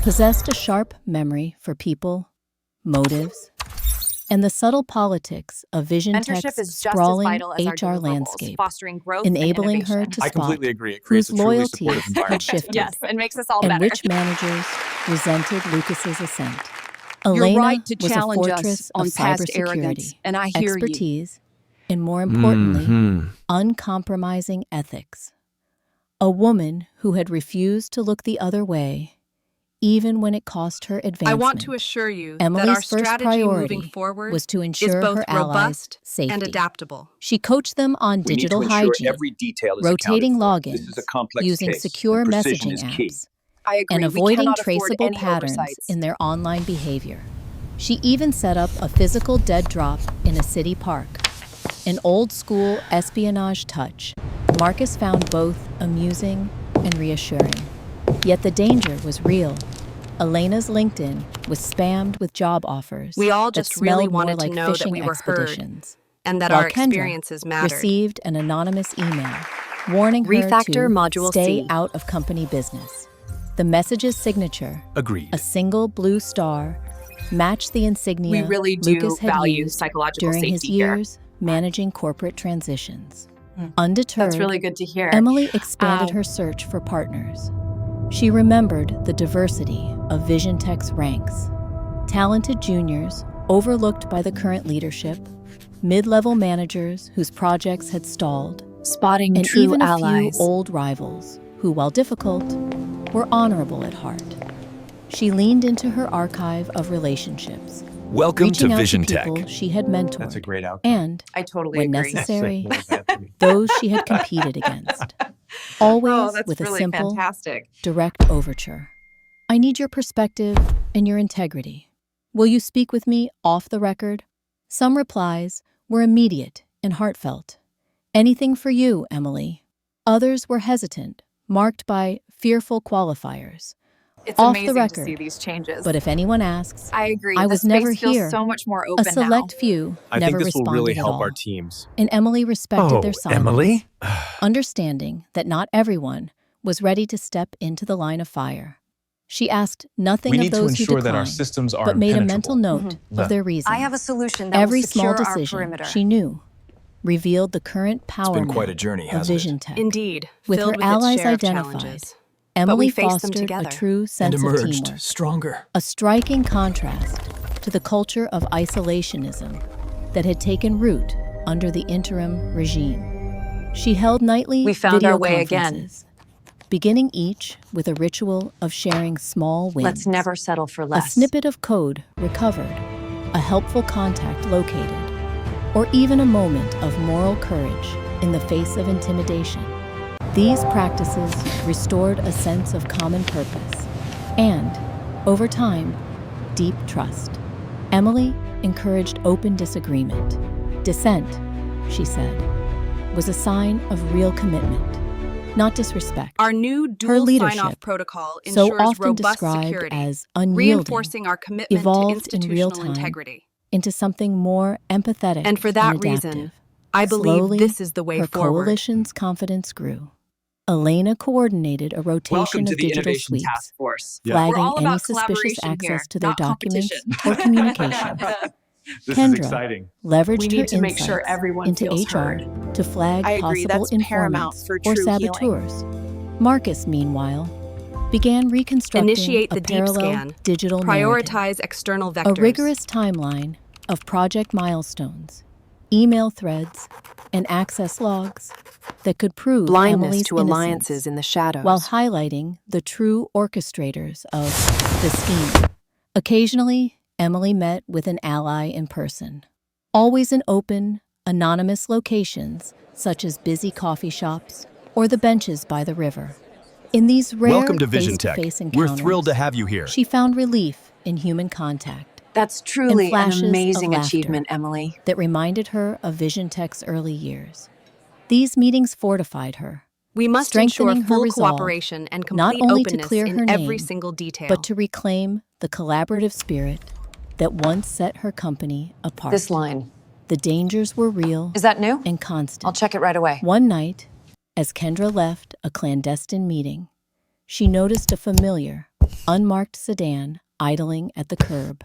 possessed a sharp memory for people, motives, and the subtle politics of Vision Mentorship Tech's is just as sprawling vital as our HR deliverables, landscape, fostering growth and enabling her innovation. to I spot completely agree. It whose creates a truly loyalties supportive had environment. shifted Yes, it makes us all and better. which managers resented Lucas's ascent. You're Elena right to was a challenge fortress us on of past arrogance, cybersecurity, and I hear you. expertise, and more importantly, uncompromising ethics. A woman who had refused to look the other way, even when it cost her advancement. I want to assure you Emily's that our first strategy priority moving forward was to is ensure both her allies' robust safety. and adaptable. She coached them on We need digital to ensure hygiene, every detail is rotating accounted for. logins, This is a complex using case, secure and precision messaging is key. apps, I agree. and We avoiding cannot afford traceable any patterns oversights. in their online behavior. She even set up a physical dead drop in a city park, an old-school espionage touch Marcus found both amusing and reassuring. Yet the danger was real. Elena's LinkedIn was spammed with job offers We all that just really smelled more wanted to like know that fishing we were heard expeditions. and that While our Kendra experiences mattered. received an anonymous email warning her Refactor to Module stay C. out of company business. The message's signature, Agreed. a single blue star, matched the insignia We really do Lucas had value used psychological during his safety here. years managing corporate transitions. Undeterred, That's really good to hear. Emily expanded her search for partners. She remembered the diversity of Vision Tech's ranks. Talented juniors overlooked by the current leadership, mid-level managers whose projects had stalled, Spotting and true even a allies. few old rivals who, while difficult, were honorable at heart. She leaned into her archive of relationships, Welcome reaching to out Vision to Tech. people she had mentored, That's a great outcome. and, I totally when agree. necessary, What does that mean? those she had competed against. Always Oh, that's with a really simple, fantastic. direct overture. I need your perspective and your integrity. Will you speak with me off the record? Some replies were immediate and heartfelt. "Anything for you, Emily." Others were hesitant, marked by fearful qualifiers. It's Off the amazing to see record. these changes. But if anyone asks, I agree. I the was space never feels here. so much more a open select now. few I never think this will responded really at help all. our teams. And Emily respected their silence, Emily? understanding that not everyone was ready to step into the line of fire. She asked nothing We of need to those who ensure that our declined, systems are but made a mental impenetrable. note of their reasons. I have a solution that Every will secure small our decision, perimeter. she knew, revealed the current power been quite a map journey, of hasn't it? Vision Tech. Indeed, With filled her with allies its share of identified, challenges. Emily we faced them fostered a together. true And sense of emerged teamwork, stronger. a striking contrast to the culture of isolationism that had taken root under the interim regime. She held nightly We found video our way again. conferences, beginning each with a ritual of sharing small wins. Let's never settle for A less. snippet of code recovered, a helpful contact located, or even a moment of moral courage in the face of intimidation. These practices restored a sense of common purpose and, over time, deep trust. Emily encouraged open disagreement. Dissent, she said, was a sign of real commitment, not disrespect. Our new dual leadership, sign-off protocol so ensures often robust described security, as unyielding, reinforcing our commitment to evolved in real institutional time integrity. into something more empathetic And for that adaptive. reason, I believe Slowly, this is the way her forward. coalition's confidence grew. Elena coordinated a rotation Welcome to of the digital Innovation sweeps, Task Force. flagging We're all any about suspicious collaboration access here, to their not documents competition. or communication. This Kendra is exciting. leveraged We her need to make sure insights everyone into feels HR heard. to flag I agree, possible that's paramount informants for or true healing. saboteurs. Marcus, meanwhile, began reconstructing Initiate a the deep parallel scan. digital narrative. Prioritize external A vectors. rigorous timeline of project milestones, email threads, and access logs that could prove Blindness Emily's to innocence, alliances in the shadows. while highlighting the true orchestrators of the scheme. Occasionally, Emily met with an ally in person, always in open, anonymous locations such as busy coffee shops or the benches by the river. In these rare Welcome to Vision Tech. face-to-face We're encounters, thrilled to have you here. she found relief in human contact That's truly an flashes of amazing laughter. achievement, Emily. that reminded her of Vision Tech's early years. These meetings fortified her, We must ensure strengthening her full resolve, cooperation and not complete only to openness clear her in every name, single detail. but to reclaim the collaborative spirit that once set her company apart. This line. The dangers were real Is that new? and constant. I'll check it right away. One night, as Kendra left a clandestine meeting, she noticed a familiar, unmarked sedan idling at the curb.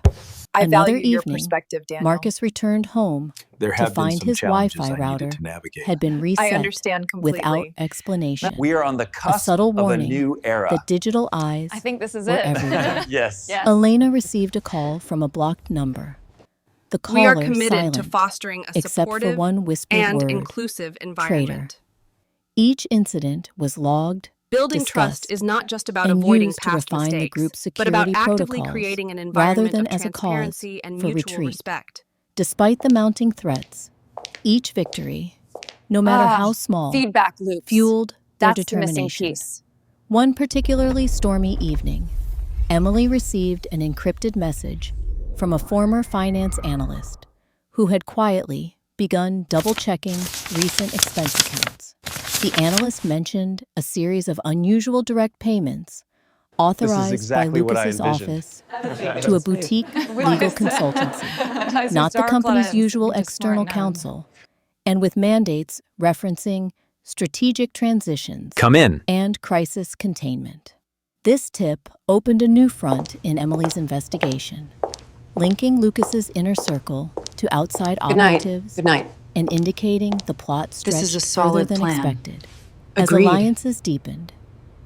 I Another value your evening, perspective, Daniel. Marcus returned home There to have been find some his challenges Wi-Fi I router needed to navigate. had been reset I understand completely. without explanation. We are on the A cusp subtle of a warning new era. that digital eyes I think this is were it. everywhere. Yes. Yeah. Elena received a call from a blocked number. The caller we are committed silent, to fostering a except for supportive one whispered and word, inclusive traitor. environment. Each incident was logged, Building discussed, trust is not just about and avoiding used to past refine the mistakes, group's but about security actively protocols, creating an rather environment than of as a cause transparency and for mutual retreat. respect. Despite the mounting threats, each victory, no matter how small, Feedback loops. fueled their That's the missing determination. piece. One particularly stormy evening, Emily received an encrypted message from a former finance analyst who had quietly begun double-checking recent expense accounts. The analyst mentioned a series of unusual direct payments authorized exactly by what I Lucas's envisioned. office to a boutique legal consultancy, not the company's usual external counsel, and with mandates referencing strategic transitions Come in. and crisis containment. This tip opened a new front in Emily's investigation, linking Lucas's inner circle to outside Good night. operatives Good night. and indicating the plot This stretched is a further solid than plan. expected. As Agreed. alliances deepened,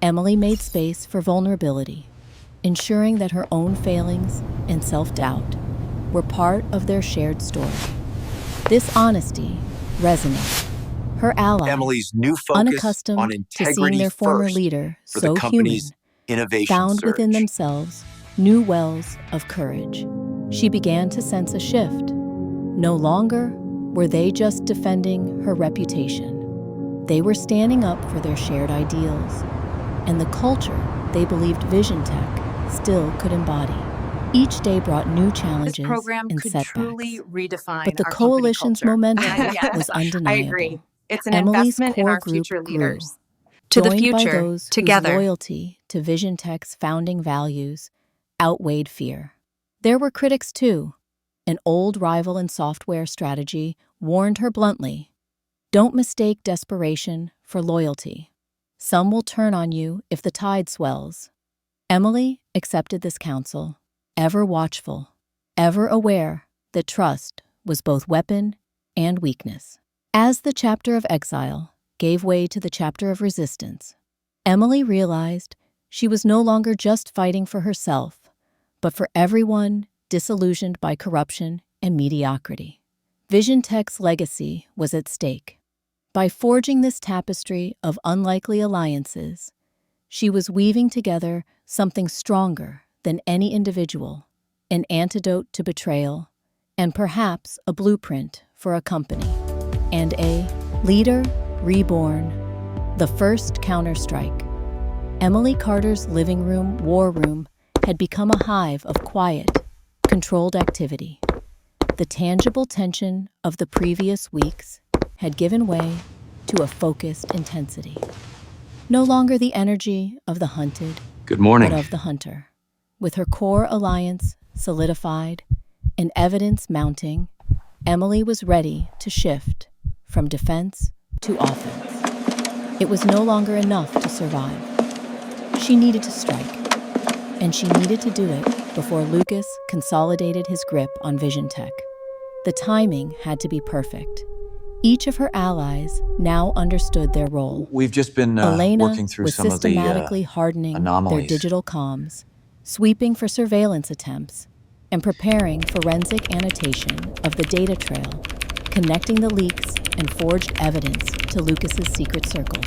Emily made space for vulnerability, ensuring that her own failings and self-doubt were part of their shared story. This honesty resonated. Her allies, Emily's new focus unaccustomed on to integrity seeing their former first leader for so the company's human, innovation found surge. within themselves new wells of courage. She began to sense a shift. No longer were they just defending her reputation. They were standing up for their shared ideals and the culture they believed Vision Tech still could embody. Each day brought new This challenges program and could setbacks. truly redefine But the our company coalition's culture. momentum Yes, was I undeniable. agree. It's an Emily's investment in core our group future grew, leaders. To the joined by future, those together. whose loyalty to Vision Tech's founding values outweighed fear. There were critics too. An old rival in software strategy warned her bluntly, "Don't mistake desperation for loyalty. Some will turn on you if the tide swells." Emily accepted this counsel, ever watchful, ever aware that trust was both weapon and weakness. As the chapter of exile gave way to the chapter of resistance, Emily realized she was no longer just fighting for herself, but for everyone disillusioned by corruption and mediocrity. Vision Tech's legacy was at stake. By forging this tapestry of unlikely alliances, she was weaving together something stronger than any individual, an antidote to betrayal, and perhaps a blueprint for a company, and a leader reborn, the first counterstrike. Emily Carter's living room war room had become a hive of quiet, controlled activity. The tangible tension of the previous weeks had given way to a focused intensity. No longer the energy of the hunted, Good morning. but of the hunter. With her core alliance solidified and evidence mounting, Emily was ready to shift from defense to offense. It was no longer enough to survive. She needed to strike, and she needed to do it before Lucas consolidated his grip on Vision Tech. The timing had to be perfect. Each of her allies now understood their role. We've just been Elena working through was some of the systematically hardening their anomalies. digital comms, sweeping for surveillance attempts, and preparing forensic annotation of the data trail, connecting the leaks and forged evidence to Lucas's secret circle.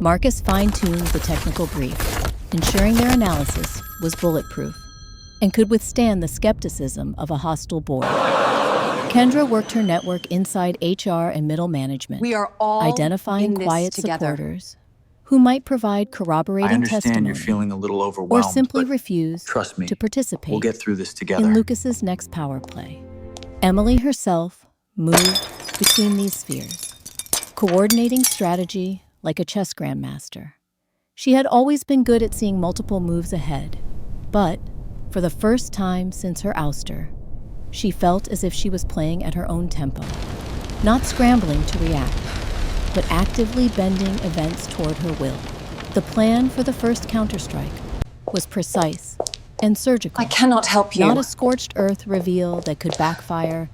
Marcus fine-tuned the technical brief, ensuring their analysis was bulletproof and could withstand the skepticism of a hostile board. Kendra worked her network inside HR and middle management, We are all identifying in this quiet together. supporters who might provide I corroborating understand testimony you're feeling a little or overwhelmed, simply but refuse trust me, to participate we'll get through this together. in Lucas's next power play. Emily herself moved between these spheres, coordinating strategy like a chess grandmaster. She had always been good at seeing multiple moves ahead, but for the first time since her ouster, she felt as if she was playing at her own tempo, not scrambling to react, but actively bending events toward her will. The plan for the first counterstrike was precise and surgical. I cannot help you. Not a scorched earth reveal that could backfire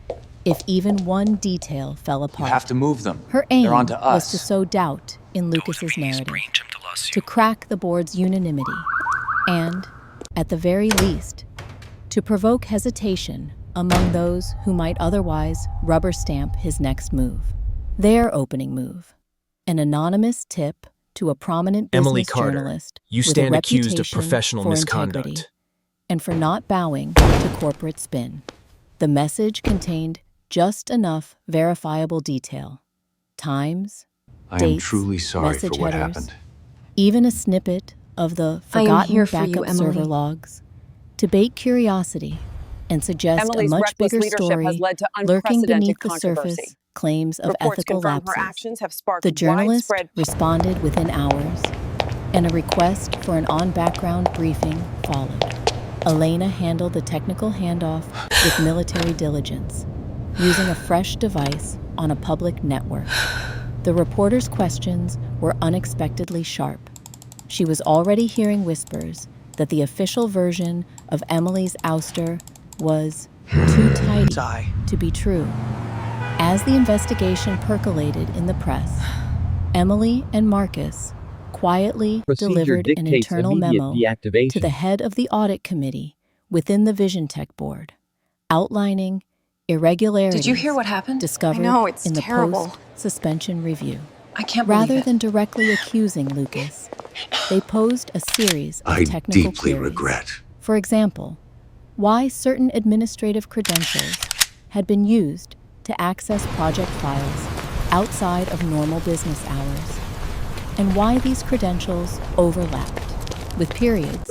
if even one detail fell You apart. have to move them. Her aim They're onto was us. to sow doubt in Lucas's narrative, to crack the board's unanimity, and, at the very least, to provoke hesitation among those who might otherwise rubber stamp his next move. Their opening move, an anonymous tip to a prominent business Emily Carter, journalist you with a stand accused of reputation professional for misconduct. integrity, and for not bowing to corporate spin. The message contained just enough verifiable detail. Times, I am dates, truly sorry for message what headers, happened. even a snippet of the I am forgotten here for you, backup server Emily. logs to bait curiosity and suggest Emily's a much reckless bigger leadership story has led to lurking unprecedented beneath the controversy. surface claims of Reports ethical confirm her lapses. actions have sparked The journalist widespread responded within hours, and a request for an on-background briefing followed. Elena handled the technical handoff with military diligence, using a fresh device on a public network. The reporter's questions were unexpectedly sharp. She was already hearing whispers that the official version of Emily's ouster was too tidy to be true. As the investigation percolated in the press, Emily and Marcus quietly Procedure delivered an dictates internal immediate memo deactivation. to the head of the audit committee within the Vision Tech board, outlining irregularities Did you hear what happened? discovered I know, it's in the terrible. post-suspension review. I can't believe Rather it. than directly accusing Lucas, they posed a series of I technical deeply queries. regret. For example, why certain administrative credentials had been used to access project files outside of normal business hours, and why these credentials overlapped, with periods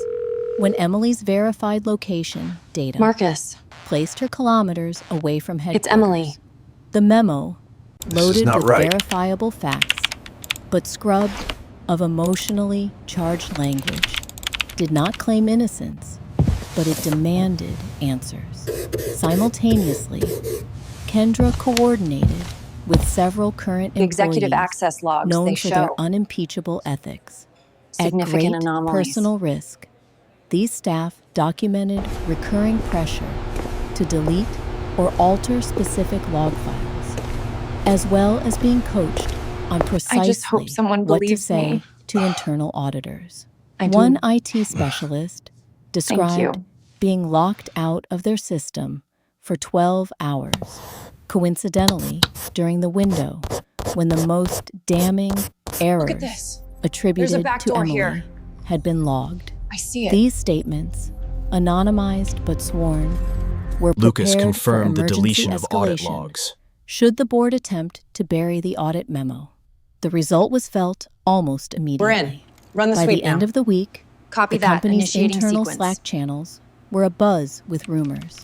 when Emily's verified location data Marcus, placed her kilometers away from headquarters. it's Emily. The memo, loaded not with right. verifiable facts, but scrubbed of emotionally charged language, did not claim innocence, but it demanded answers. Simultaneously, Kendra coordinated with several current The executive employees access logs, known they for their show unimpeachable ethics. At significant great anomalies. personal risk, these staff documented recurring pressure to delete or alter specific log files, as well as being coached on precisely hope someone what to believes say me. to internal auditors. I do. One IT specialist described you. being locked out of their system for 12 hours, coincidentally during the window when the most damning errors this. attributed back to door Emily here. had been logged. I see it. These statements, anonymized but sworn, were Lucas prepared confirmed for the emergency deletion of audit escalation logs. should the board attempt to bury the audit memo. The result was felt almost immediately. Run the By sweep the end now. of the week, Copy the that. company's Initiating internal sequence. Slack channels were abuzz with rumors.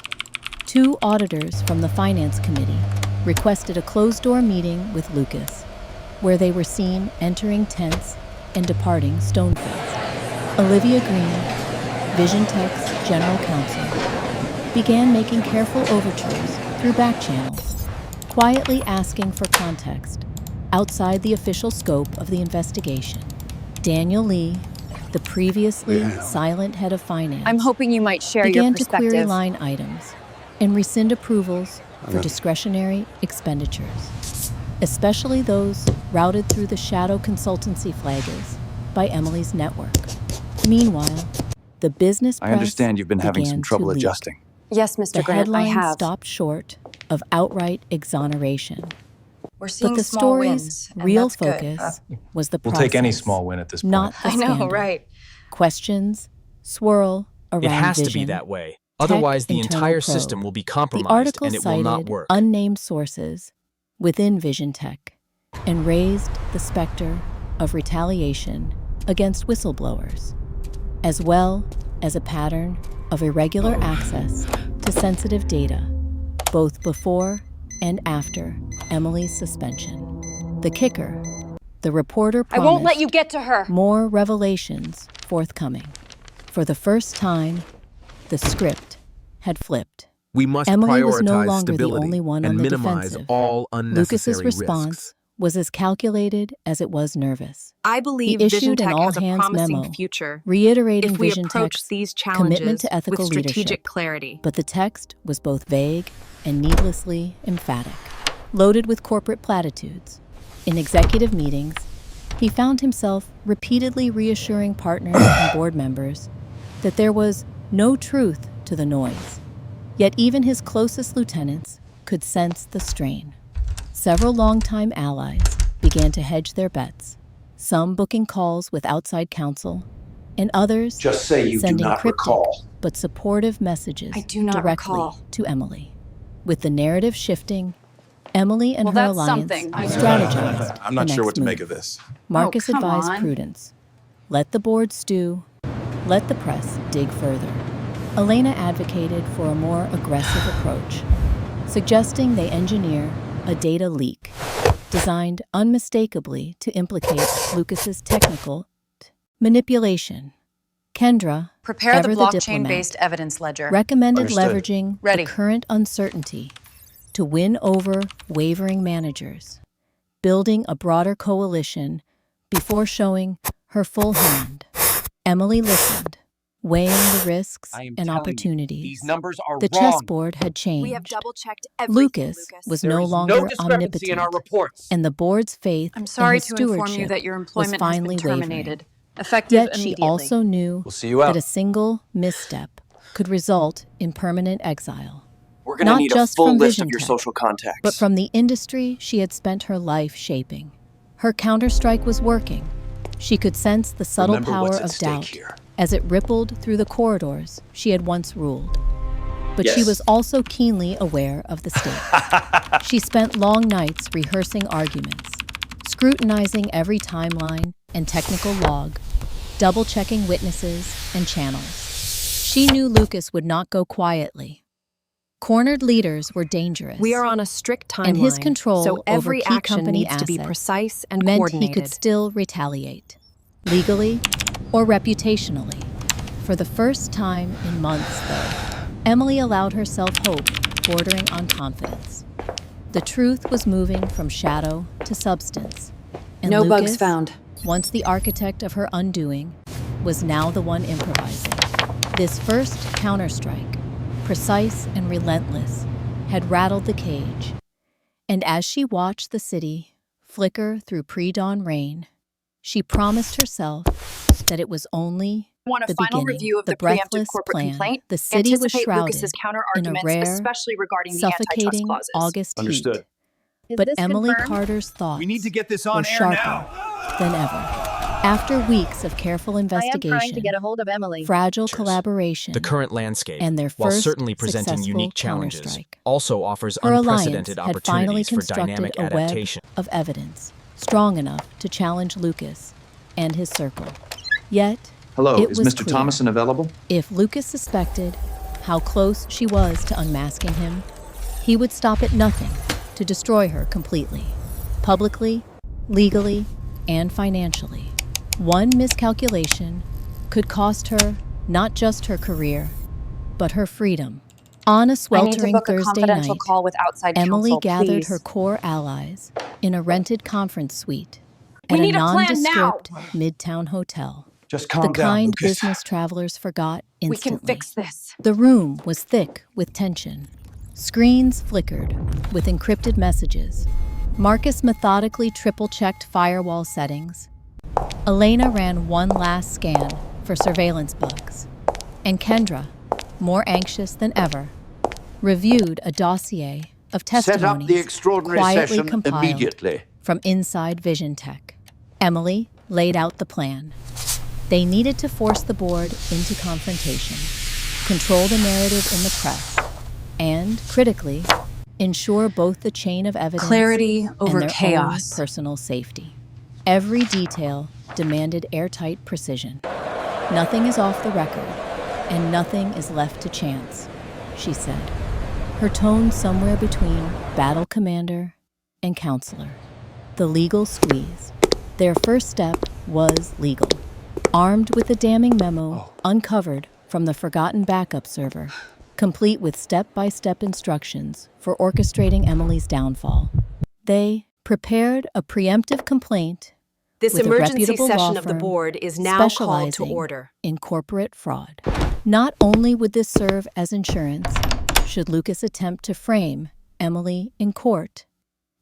2 auditors from the finance committee requested a closed-door meeting with Lucas, where they were seen entering tents and departing stone-faced. Olivia Green, Vision Tech's general counsel, began making careful overtures through back channels, quietly asking for context outside the official scope of the investigation. Daniel Lee, the previously silent head of finance, I'm hoping you might share your began to query perspective. line items and rescind approvals for discretionary expenditures, especially those routed through the shadow consultancy flaggers by Emily's network. Meanwhile, the business press I understand you've been having some began trouble to leak. adjusting. Yes, Mr. The Grant, I headlines have. stopped short of outright exoneration, We're seeing but the small story's wins, and real that's good. focus was the We'll process, take any small win at this point. not the I know, scandal. right? Questions swirl around It has to Vision, be that way. Tech Otherwise, the internal entire probe. system will be The compromised article and it will not cited work. unnamed sources within Vision Tech and raised the specter of retaliation against whistleblowers, as well as a pattern of irregular access to sensitive data, both before and after Emily's suspension. The kicker, the reporter I promised won't let you get to her. more revelations forthcoming. For the first time, the script had flipped. We must Emily was no prioritize longer the stability only one and on the minimize defensive. all unnecessary Lucas's response risks. was as calculated as it was nervous. I believe He Vision issued an Tech has a all-hands promising memo future reiterating if we Vision approach Tech's these commitment challenges to ethical with strategic leadership. clarity. But the text was both vague and needlessly emphatic, loaded with corporate platitudes. In executive meetings, he found himself repeatedly reassuring partners and board members that there was no truth to the noise. Yet even his closest lieutenants could sense the strain. Several longtime allies began to hedge their bets, some booking calls with outside counsel, and others Just say you do sending not cryptic recall. but supportive messages I do not directly recall. to Emily. With the narrative shifting, Emily and Well, her that's alliance something. strategized. I'm not the sure next what to move. make of this. Marcus come advised on. prudence. Let the board stew. Let the press dig further. Elena advocated for a more aggressive approach, suggesting they engineer a data leak designed unmistakably to implicate Lucas's technical manipulation. Kendra, Prepare ever the the blockchain-based diplomat, evidence ledger. recommended Understood. leveraging Ready. the current uncertainty to win over wavering managers, building a broader coalition before showing her full hand. Emily listened, weighing the risks I am and telling you, opportunities. these numbers are The wrong. chessboard had changed. We have double-checked everything, Lucas Lucas. was There no is longer no discrepancy omnipotent, in our reports. and the board's faith I'm in sorry his to inform you stewardship that your was employment has finally been terminated. wavering. Effective Yet she immediately. also knew We'll see you that out. a single misstep could result in permanent exile. We're going to not need a just full from list Vision of your Tech, social contacts. but from the industry she had spent her life shaping. Her counterstrike was working. She could sense the subtle Remember power what's at of stake doubt here. as it rippled through the corridors she had once ruled. But she Yes. was also keenly aware of the stakes. She spent long nights rehearsing arguments, scrutinizing every timeline and technical log, double-checking witnesses and channels. She knew Lucas would not go quietly. Cornered leaders were dangerous. We are on a strict timeline, and his control so every over key action company needs to be assets precise and meant coordinated. he could still retaliate, legally or reputationally. For the first time in months, though, Emily allowed herself hope bordering on confidence. The truth was moving from shadow to substance. And No Lucas, bugs found. once the architect of her undoing, was now the one improvising. This first counterstrike, precise and relentless, had rattled the cage. And as she watched the city flicker through pre-dawn rain, she promised herself that it was only Want a the final beginning, review of the preemptive breathless corporate plan. complaint? The city was Anticipate shrouded Lucas's counter in a arguments, rare, especially regarding the antitrust suffocating clauses. August Understood. heat. Is But this Emily confirmed? Carter's thoughts We need to get this were on air sharper now. than ever. After weeks of careful I am investigation, trying to get a hold of Emily. fragile collaboration, The current landscape, and their while first certainly presenting successful unique challenges, counterstrike. also offers Her alliance unprecedented had finally opportunities for constructed dynamic a web adaptation. of evidence strong enough to challenge Lucas and his circle. Yet, Hello, it is was Mr. clear. Thomason available? If Lucas suspected how close she was to unmasking him, he would stop at nothing to destroy her completely, publicly, legally, and financially. One miscalculation could cost her not just her career, but her freedom. On a I need to sweltering book a Thursday confidential night, call with outside Emily counsel, gathered please. her core allies in a rented conference suite We at need a a plan now! nondescript midtown hotel. Just The calm down, kind Lucas. business travelers forgot We instantly. can fix this. The room was thick with tension. Screens flickered with encrypted messages. Marcus methodically triple-checked firewall settings. Elena ran one last scan for surveillance bugs. And Kendra, more anxious than ever, reviewed a dossier of Set up testimonies the extraordinary quietly session compiled immediately. from inside Vision Tech. Emily laid out the plan. They needed to force the board into confrontation, control the narrative in the press, and, critically, ensure both the chain of evidence Clarity over and their chaos. own personal safety. Every detail demanded airtight precision. Nothing is off the record, and nothing is left to chance, she said, her tone somewhere between battle commander and counselor. The legal squeeze. Their first step was legal. Armed with the damning memo uncovered from the forgotten backup server, complete with step-by-step instructions for orchestrating Emily's downfall, they prepared a preemptive complaint This with a emergency reputable law session of the firm board is now called to specializing order. in corporate fraud. Not only would this serve as insurance, should Lucas attempt to frame Emily in court,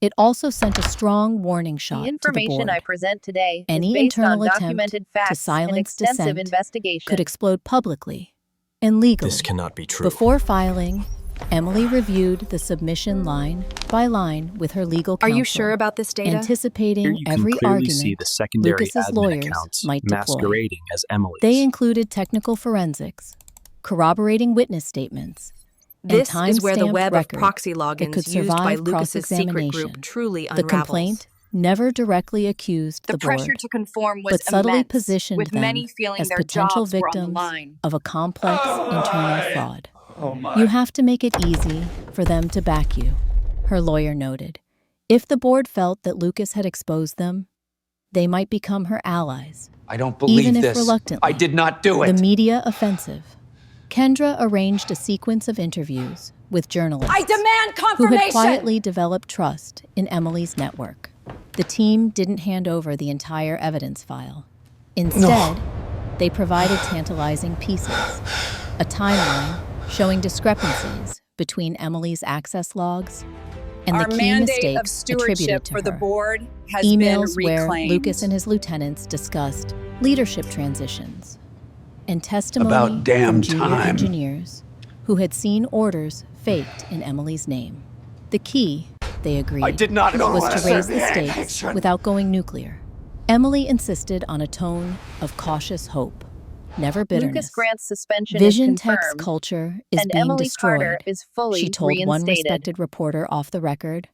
it also sent a strong warning shot The to the information board. I present today Any is based internal on attempt documented to facts and silence extensive dissent investigation. could explode publicly and legally. This cannot be true. Before filing, Emily reviewed the submission line by line with her legal Are counsel, you sure about this data? anticipating Here you can every clearly argument see the secondary Lucas's admin lawyers accounts might deploy. masquerading as Emily's. They included technical forensics, corroborating witness statements, and This is where the time-stamped web of records proxy that logins could used by survive Lucas's secret cross-examination. group truly The unravels. complaint never directly accused The the pressure board, to conform was but subtly immense, positioned with them many feeling as their potential jobs were on the victims line. of a complex internal fraud. You have to make it easy for them to back you, her lawyer noted. If the board felt that Lucas had exposed them, they might become her allies. I don't believe Even if this. reluctantly. I did not do The it. media offensive. Kendra arranged a sequence of interviews with journalists I demand who confirmation! had quietly developed trust in Emily's network. The team didn't hand over the entire evidence file. Instead, they provided tantalizing pieces, a timeline showing discrepancies between Emily's access logs and Our the key mandate of mistakes stewardship attributed to for the her. board has Emails been where reclaimed. Lucas and his lieutenants discussed leadership transitions and testimony About damn from junior time. engineers who had seen orders faked in Emily's name. The key, they agreed, I did not know was what to I raise said. the stakes without going nuclear. Emily insisted on a tone of cautious hope, never bitterness. Lucas Grant's suspension Vision is Tech's confirmed, culture is and being Emily destroyed, Carter is fully she told one reinstated. respected reporter off the record.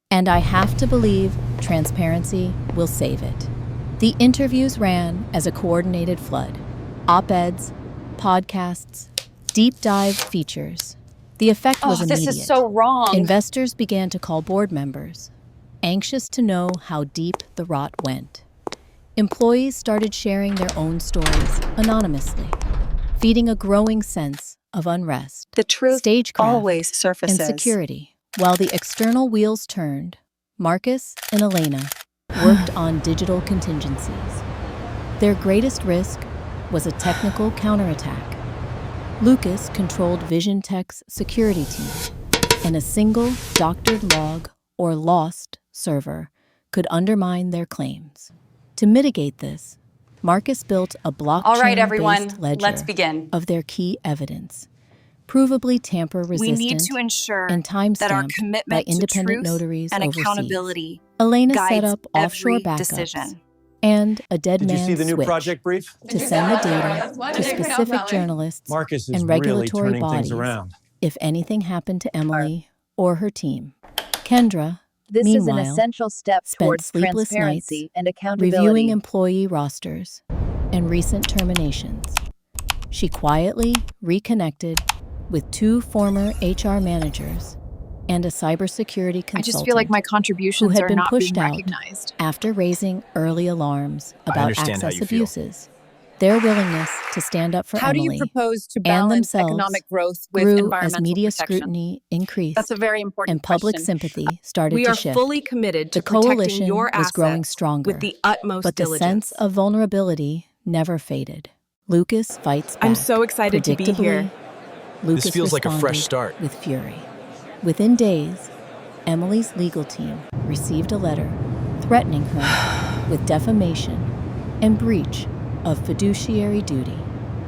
And I have to believe transparency will save it. The interviews ran as a coordinated flood. Op-eds, podcasts, deep dive features. The effect was immediate. This is so wrong. Investors began to call board members, anxious to know how deep the rot went. Employees started sharing their own stories anonymously, feeding a growing sense of unrest, The truth stagecraft, always surfaces. and security. While the external wheels turned, Marcus and Elena worked on digital contingencies. Their greatest risk was a technical counterattack. Lucas controlled Vision Tech's security team, and a single doctored log or lost server could undermine their claims. To mitigate this, Marcus built a All right, everyone, blockchain-based ledger let's begin. of their key evidence, provably We tamper-resistant need to ensure and that our timestamped by commitment to independent truth notaries and overseas. accountability Elena set guides up offshore every backups decision. and a dead Did you man see the new switch project brief? to send the data to specific journalists Marcus is and really regulatory turning bodies things around. if anything happened to Emily or her team. Kendra, This is an meanwhile, essential step spent towards sleepless transparency nights and accountability. reviewing employee rosters and recent terminations. She quietly reconnected with 2 former HR managers and a cybersecurity consultant I just feel like my who contributions had are been not pushed being out recognized. after raising early alarms about understand how access you feel. abuses. Their willingness to stand up for How do Emily you propose to and balance themselves economic growth with grew environmental as media protection? scrutiny increased That's a very important and public question. sympathy started We to are shift. fully committed to The protecting coalition your was assets growing stronger, with the utmost but the diligence. sense of vulnerability never faded. Lucas fights back. I'm so excited to be Predictably, here. Lucas This feels like a fresh responded start. with fury. Within days, Emily's legal team received a letter threatening her with defamation and breach of fiduciary duty.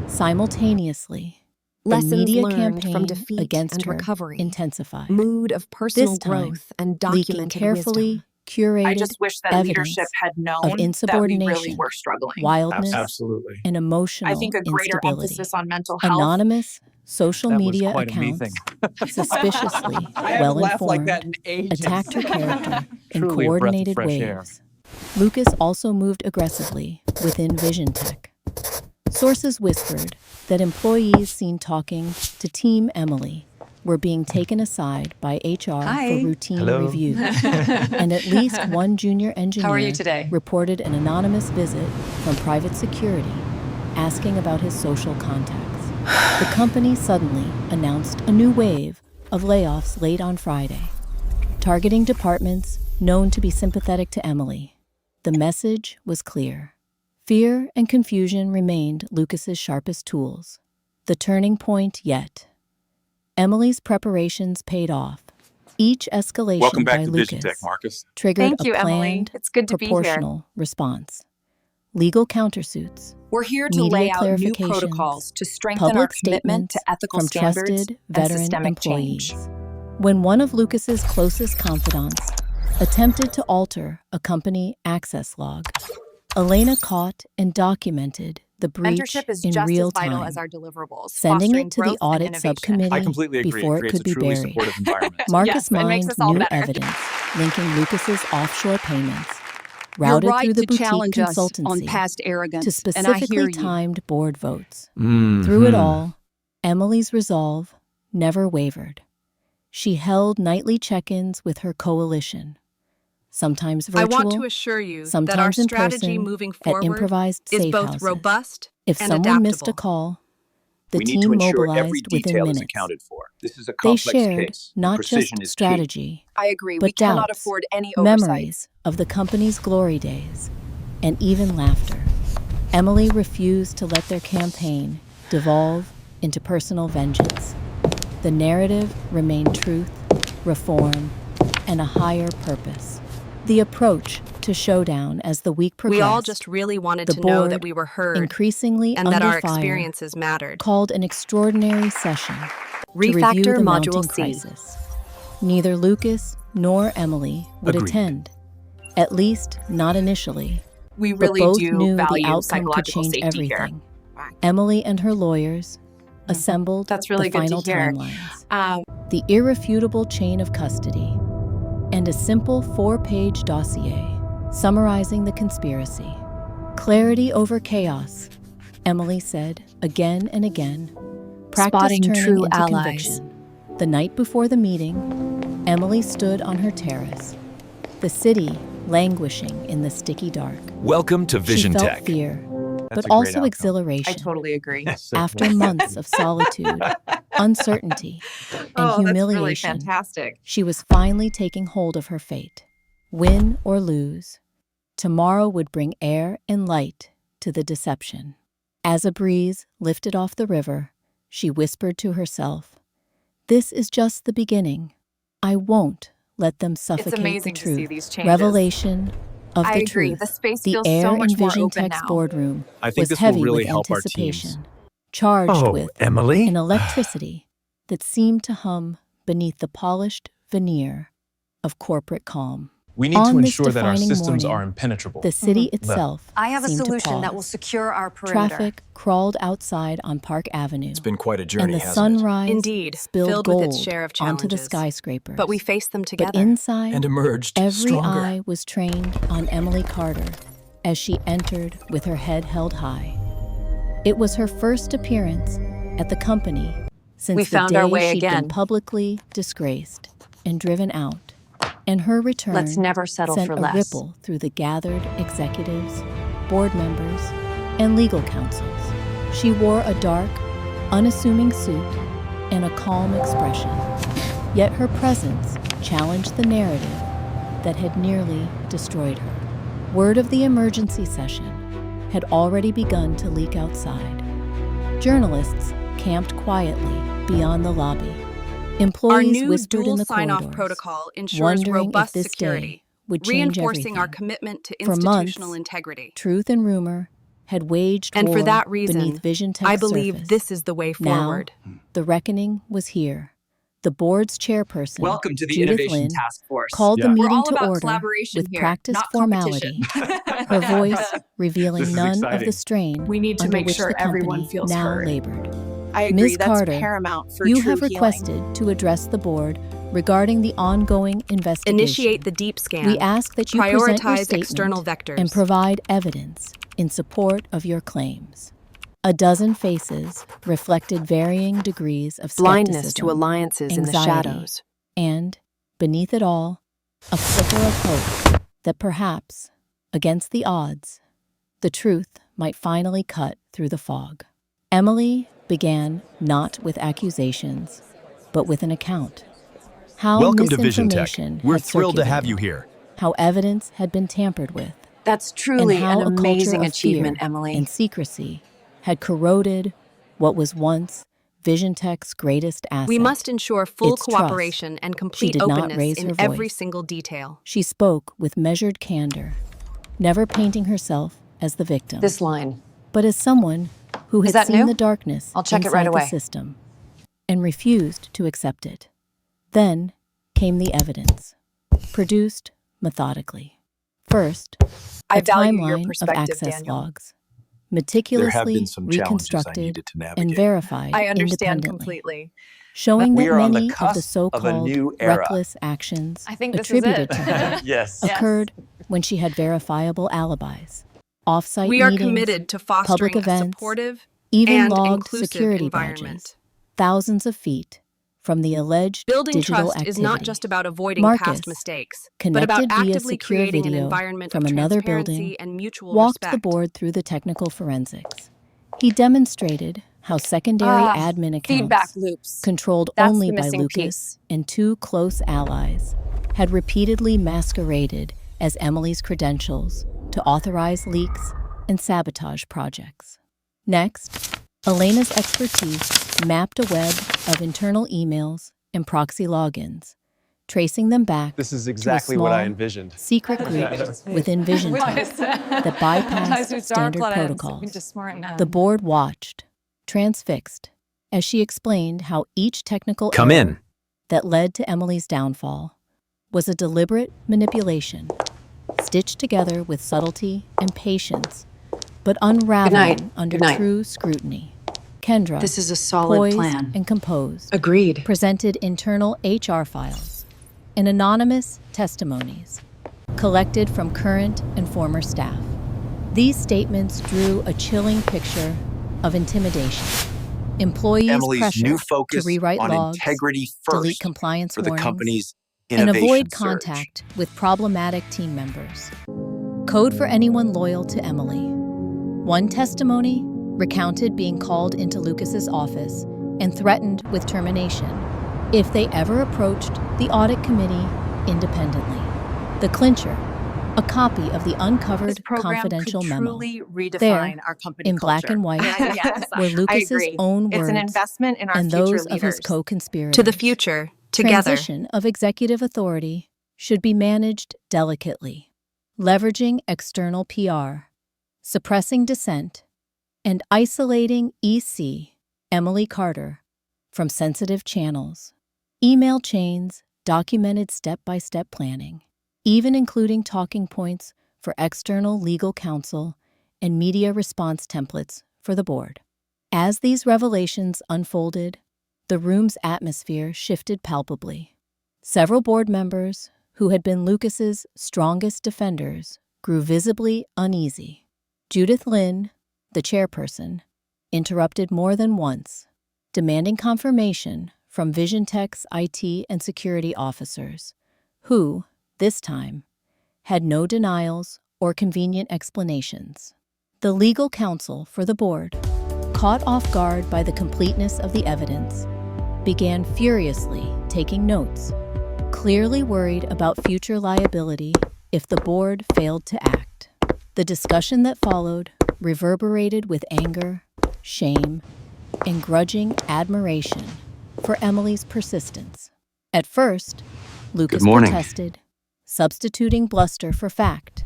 Simultaneously, the Lessons media learned campaign from defeat against and her recovery. intensified. Mood of personal This time, growth and leaking documented carefully wisdom. curated I just wish that evidence leadership had known of that we really insubordination, were struggling. wildness, Absolutely. and emotional I think a greater instability. emphasis on mental health. Anonymous social That was media quite a me accounts, thing. suspiciously I haven't laughed like well-informed, that in ages. attacked her character in Truly a breath of coordinated fresh air. waves. Lucas also moved aggressively within Vision Tech. Sources whispered that employees seen talking to Team Emily were being taken aside by HR Hi. for routine Hello. review. And at least one junior engineer How are you today? reported an anonymous visit from private security asking about his social contacts. The company suddenly announced a new wave of layoffs late on Friday, targeting departments known to be sympathetic to Emily. The message was clear. Fear and confusion remained Lucas's sharpest tools. The turning point yet. Emily's preparations paid off. Each escalation Welcome back by to Lucas Vision Tech, Marcus. triggered Thank you, a Emily. planned, It's good to be here. proportional response. Legal countersuits, We're here to media lay out new clarifications, protocols to strengthen our public commitment statements to ethical from standards trusted and veteran systemic employees. change. When one of Lucas's closest confidants attempted to alter a company access log, Elena caught and documented the breach Mentorship is in just real as vital time, as our deliverables, sending fostering it to the growth and audit innovation. subcommittee I completely agree. before It it creates could a be truly buried. supportive environment. Marcus Yes, it makes mined us all new better. evidence linking Lucas's offshore payments, You're routed right through the to boutique challenge us on consultancy past arrogance, to and I hear specifically you. timed board votes. Through it all, Emily's resolve never wavered. She held nightly check-ins with her coalition, sometimes I virtual, want to assure you that our sometimes in strategy person, moving at forward improvised is safe both houses. robust If and someone missed a adaptable. call, the We need team to ensure mobilized every within detail is minutes. accounted for. This is a They complex shared case. not Precision just is key. strategy, I agree. but We cannot doubts, afford any oversight. memories of the company's glory days, and even laughter. Emily refused to let their campaign devolve into personal vengeance. The narrative remained truth, reform, and a higher purpose. The approach to showdown as the week progressed, We all just really wanted the to know board, that we were heard increasingly and that under our fire, experiences mattered. called an extraordinary session to review Refactor the Module mounting C. crisis. Neither Lucas nor Emily would Agreed. attend, at least not initially. We But really both do knew the value outcome could psychological change safety here. everything. Emily and her lawyers assembled That's really the good to final hear. timelines, the irrefutable chain of custody, and a simple 4-page dossier summarizing the conspiracy. Clarity over chaos. Emily said again and again, practice Spotting turning true into allies. conviction. The night before the meeting, Emily stood on her terrace, the city languishing in the sticky dark. Welcome to Vision She felt Tech. fear, That's but a great also outcome. exhilaration. I totally agree. After months of solitude, uncertainty, and Oh, that's really humiliation, fantastic. she was finally taking hold of her fate. Win or lose, tomorrow would bring air and light to the deception. As a breeze lifted off the river, she whispered to herself, "This is just the beginning. I won't let them suffocate the amazing to see truth." these changes. Revelation of I the agree. truth. The space The feels air so much in more Vision open Tech's now. boardroom I think was this will heavy really with help our teams. anticipation, charged Oh, with Emily? an electricity that seemed to hum beneath the polished veneer of corporate calm. We need On to this ensure that our defining systems morning, are impenetrable. The city itself I have a seemed to solution that will pause. secure our perimeter. Traffic crawled outside on Park Avenue, It's been quite a and journey, the hasn't sunrise Indeed, spilled filled gold with its share of onto the challenges. skyscrapers. But we faced them But together. inside, it? And emerged every stronger. eye was trained on Emily Carter as she entered with her head held high. It was her first appearance at the company since We the found day our way she'd again. been publicly disgraced and driven out. And her return Let's never settle sent for a less. ripple through the gathered executives, board members, and legal counsels. She wore a dark, unassuming suit and a calm expression. Yet her presence challenged the narrative that had nearly destroyed her. Word of the emergency session had already begun to leak outside. Journalists camped quietly beyond the lobby. Our Employees new whispered in dual the sign-off corridors, protocol ensures wondering robust if this security, day would change reinforcing our everything. commitment to For institutional months, integrity. Truth and rumor had waged And war for that reason, beneath Vision Tech's I believe surface. this is the way forward. Now, the reckoning was here. The board's chairperson, Welcome to the Judith Innovation Lynn, Task Force. called the Yeah. meeting We're all to about order collaboration with here, practiced not formality, competition. her voice revealing This is none of exciting. the strain We need to under make which sure the company everyone feels now heard. labored. I agree. Ms. That's Carter, paramount for you true have healing. requested to address the board regarding the ongoing investigation. Initiate the deep scan. We ask that you present your Prioritize statement external vectors. and provide evidence in support of your claims. A dozen faces reflected varying degrees of Blindness to skepticism, alliances in the anxiety, shadows. and, beneath it all, a flicker of hope that perhaps, against the odds, the truth might finally cut through the fog. Emily began not with accusations, but with an account. How Welcome to Vision Tech. misinformation We're had thrilled to have circulated, you here. how evidence had been tampered with, That's truly and how an a culture amazing of achievement, fear Emily. and secrecy had corroded what was once Vision Tech's greatest asset. We must ensure full its trust. cooperation and complete did not openness raise in her every voice. single detail. She spoke with measured candor, never painting herself as the victim, This line. but as someone who Is had that seen new? the darkness I'll check it inside right the away. system and refused to accept it. Then came the evidence, produced methodically. First, I a value your timeline of perspective, access Daniel. logs, meticulously been some challenges I reconstructed needed to and navigate. verified I understand independently, completely. showing We that are on the many of the cusp of a so-called new era. reckless actions I think this is attributed it. to her Yes. occurred when she had verifiable alibis, off-site We are meetings, committed to fostering public a events, supportive even and logged inclusive security environment. badges, thousands of feet from the alleged Building digital trust activity. is not just about avoiding Marcus, past mistakes, but connected about via actively secure creating an video environment from of another transparency building, and mutual walked respect. the board through the technical forensics. He demonstrated how secondary admin accounts, Feedback loops. controlled That's only the by missing Lucas piece. and two close allies, had repeatedly masqueraded as Emily's credentials to authorize leaks and sabotage projects. Next, Elena's expertise mapped a web of internal emails and proxy logins, tracing them back This is to a exactly what I small, envisioned. secret group within Vision Tech that bypassed standard protocols. The board watched, transfixed, as she explained how each technical Come error in. that led to Emily's downfall was a deliberate manipulation, stitched together with subtlety and patience, but unraveling under Good night. true scrutiny. Kendra, This is a solid poised plan. and composed, Agreed. presented internal HR files and anonymous testimonies collected from current and former staff. These statements drew a chilling picture of intimidation. Employees Emily's pressured new to focus rewrite on logs, integrity delete first compliance for the warnings, company's and innovation avoid surge. contact with problematic team members. Code for anyone loyal to Emily. One testimony recounted being called into Lucas's office and threatened with termination if they ever approached the audit committee independently. The clincher, a copy of the This uncovered program confidential could memo. truly redefine There, our company in black culture. and white, Yes, were I Lucas's agree. own It's an words investment in our and future those of his leaders. co-conspirators. To the future, together. Transition of executive authority should be managed delicately, leveraging external PR, suppressing dissent, and isolating EC, Emily Carter, from sensitive channels. Email chains documented step-by-step planning, even including talking points for external legal counsel and media response templates for the board. As these revelations unfolded, the room's atmosphere shifted palpably. Several board members, who had been Lucas's strongest defenders, grew visibly uneasy. Judith Lynn, the chairperson, interrupted more than once, demanding confirmation from Vision Tech's IT and security officers, who, this time, had no denials or convenient explanations. The legal counsel for the board, caught off guard by the completeness of the evidence, began furiously taking notes, clearly worried about future liability if the board failed to act. The discussion that followed reverberated with anger, shame, and grudging admiration for Emily's persistence. At first, Lucas Good morning. protested, substituting bluster for fact,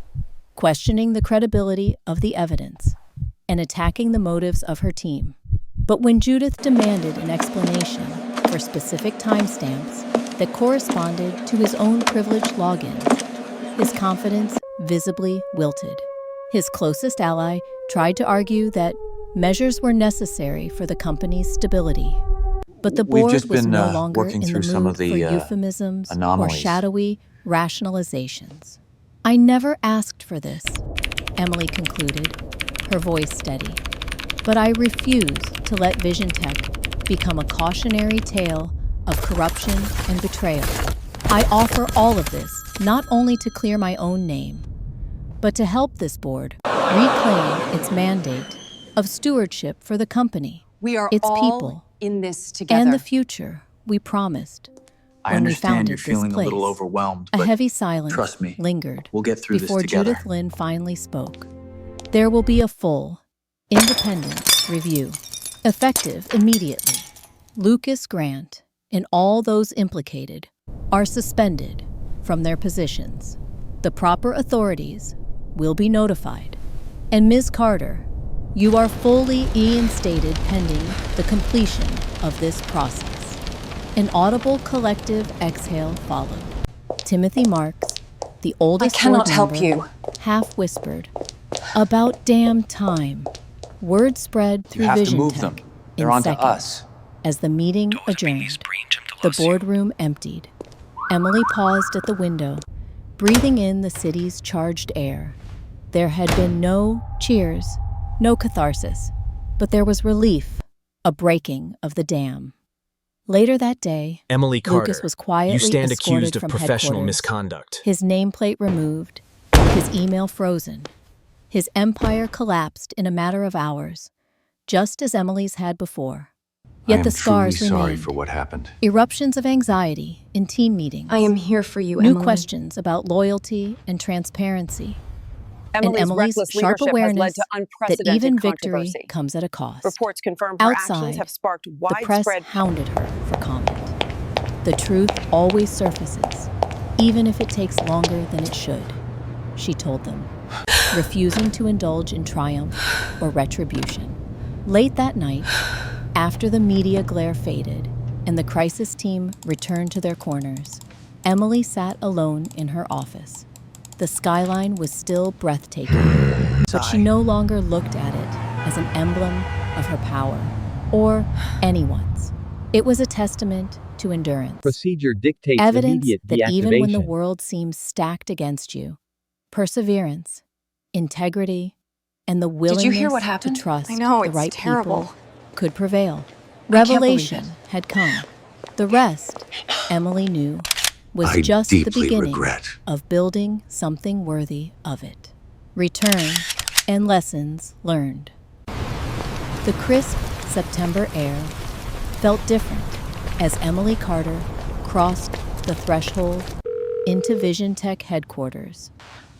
questioning the credibility of the evidence, and attacking the motives of her team. But when Judith demanded an explanation for specific timestamps that corresponded to his own privileged logins, his confidence visibly wilted. His closest ally tried to argue that measures were necessary for the company's stability. But the We've board just was been, no longer working in the through mood some of the, for euphemisms or anomalies. shadowy rationalizations. I never asked for this, Emily concluded, her voice steady. But I refuse to let Vision Tech become a cautionary tale of corruption and betrayal. I offer all of this not only to clear my own name, but to help this board reclaim its mandate of stewardship for the company, We are its all people, in this together. and the future we promised I when we understand founded you're this feeling place. a little overwhelmed, A but heavy silence trust me, lingered we'll get through this before together. Judith Lynn finally spoke. There will be a full, independent review, effective immediately. Lucas Grant and all those implicated are suspended from their positions. The proper authorities will be notified. And Ms. Carter, you are fully reinstated pending the completion of this process. An audible collective exhale followed. Timothy Marks, the oldest I cannot board help member, you. half whispered, "About damn time." Word spread You through have to Vision move Tech them. in They're onto seconds. us. As the meeting adjourned, the boardroom emptied. Emily paused at the window, breathing in the city's charged air. There had been no cheers, no catharsis, but there was relief, a breaking of the dam. Later that day, Emily Carter, Lucas was quietly you stand escorted accused of from professional headquarters, misconduct. his nameplate removed, his email frozen. His empire collapsed in a matter of hours, just as Emily's had before. Yet the scars remained. what happened. Eruptions of anxiety in team meetings. I am here for you, New Emily. questions about loyalty and transparency. Emily's and Emily's reckless sharp leadership has led awareness to that unprecedented even victory controversy. comes at a cost. Reports confirm her actions Outside, have sparked the press widespread. hounded her for comment. The truth always surfaces, even if it takes longer than it should, she told them, refusing to indulge in triumph or retribution. Late that night, after the media glare faded and the crisis team returned to their corners, Emily sat alone in her office. The skyline was still breathtaking, but she no longer looked at it as an emblem of her power or anyone's. It was a testament to endurance. Procedure dictates Evidence immediate that even when the deactivation. world seems stacked against you, perseverance, integrity, and the Did willingness you hear what to happened? trust I know, the it's right terrible. people could prevail. I can't believe Revelation it. had come. The rest, Emily knew, was I just the deeply beginning regret. of building something worthy of it. Return and lessons learned. The crisp September air felt different as Emily Carter crossed the threshold into Vision Tech headquarters,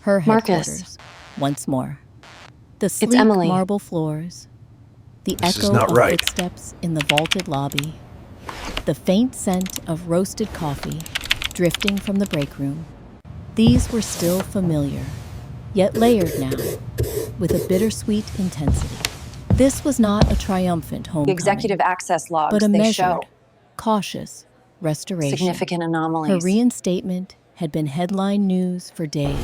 her Marcus. headquarters, once more. The sleek Emily. marble floors, the This is echo not of right. footsteps in the vaulted lobby, the faint scent of roasted coffee drifting from the break room. These were still familiar, yet layered now, with a bittersweet intensity. This was not a triumphant The homecoming, executive access logs, but a they measured, show cautious restoration. significant Her anomalies. reinstatement had been headline news for days,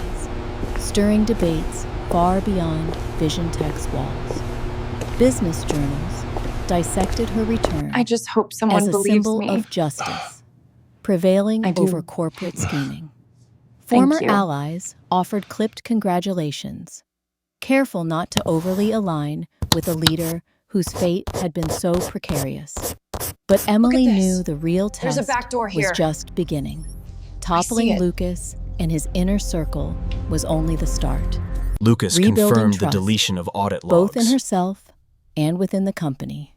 stirring debates far beyond Vision Tech's walls. Business journals dissected her return I just hope someone as a believes symbol me. of justice, prevailing I do. over corporate scheming. Thank Former you. allies offered clipped congratulations, careful not to overly align with a leader whose fate had been so precarious. But Emily this. knew the real There's test a back door was here. just beginning. it. Toppling Lucas and his inner circle was only the start. Lucas Rebuilding confirmed the trust, deletion of audit logs. both in herself and within the company,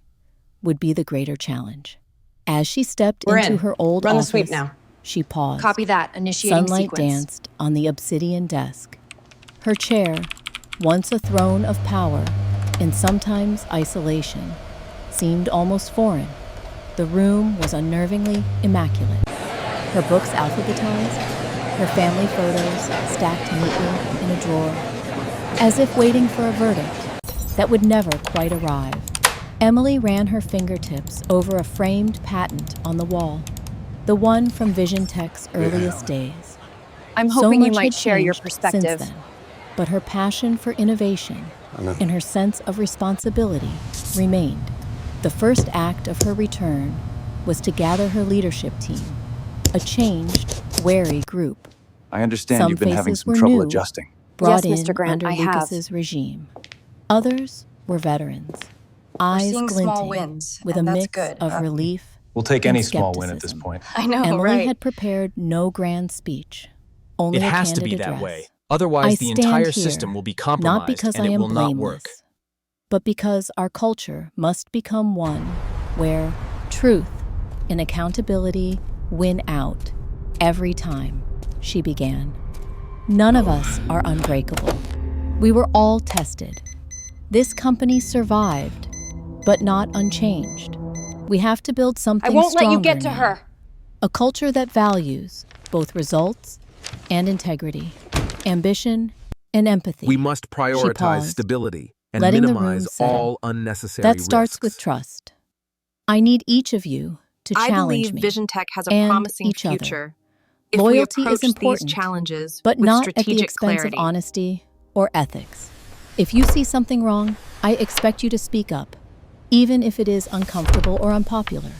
would be the greater challenge. As she stepped We're into in. her old Run the office, sweep now. she paused. Copy that. Initiating Sunlight sequence. danced on the obsidian desk. Her chair, once a throne of power and sometimes isolation, seemed almost foreign. The room was unnervingly immaculate. Her books alphabetized, her family photos stacked neatly in a drawer, as if waiting for a verdict that would never quite arrive. Emily ran her fingertips over a framed patent on the wall, the one from Vision Tech's earliest days. I'm So hoping you much might had share your changed perspective. since then, but her passion for innovation and her sense of responsibility remained. The first act of her return was to gather her leadership team, a changed, wary group. I understand Some you've been having faces some were trouble new, adjusting. brought Yes, in Mr. Grant, under I have. Lucas's regime. Others were veterans, eyes seeing glinting small wins, with a and that's mix good. of relief We'll take and any small win at this skepticism. point. I know, Emily right? had prepared no grand speech, only It a has to candid be that address. way. Otherwise, I the stand entire here, system will be not compromised because and I it am will not work. blameless, but because our culture must become one where truth and accountability win out every time. She began. None of us are unbreakable. We were all tested. This company survived, but not unchanged. We have to build something I won't let you stronger get to now. her. A culture that values both results and integrity, ambition and empathy. We must She prioritize paused, stability and letting the room minimize settle. all unnecessary That starts risks. with trust. I need each of you to I challenge believe me Vision Tech has a and promising each other. future. If Loyalty we is approach important, these challenges but with not at the strategic expense clarity. of honesty or ethics. If you see something wrong, I expect you to speak up, even if it is uncomfortable or unpopular.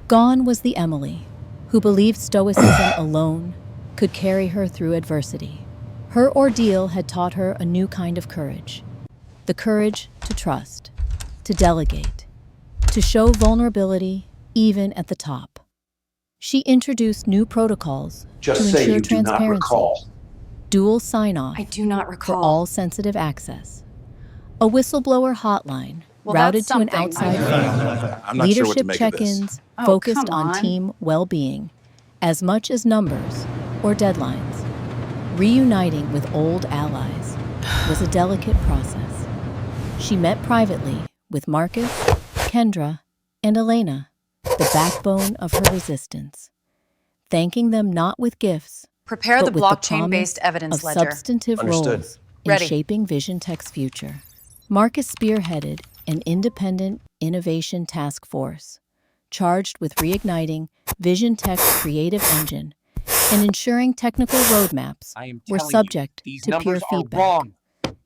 Gone was the Emily who believed stoicism alone could carry her through adversity. Her ordeal had taught her a new kind of courage, the courage to trust, to delegate, to show vulnerability even at the top. She introduced new protocols Just to say ensure you do not transparency, recall. dual sign-off I do not for recall. all sensitive access, a whistleblower hotline Well, routed that's to an something. outside firm, I'm not sure what to leadership make of this. check-ins Oh, focused come on on. team well-being as much as numbers or deadlines. Reuniting with old allies was a delicate process. She met privately with Marcus, Kendra, and Elena, the backbone of her resistance, thanking them not with gifts, Prepare but the with blockchain-based promise evidence of ledger. substantive Understood. roles in Ready. shaping Vision Tech's future. Marcus spearheaded an independent innovation task force charged with reigniting Vision Tech's creative engine and ensuring technical roadmaps I am were telling you, subject these to peer numbers are feedback. wrong.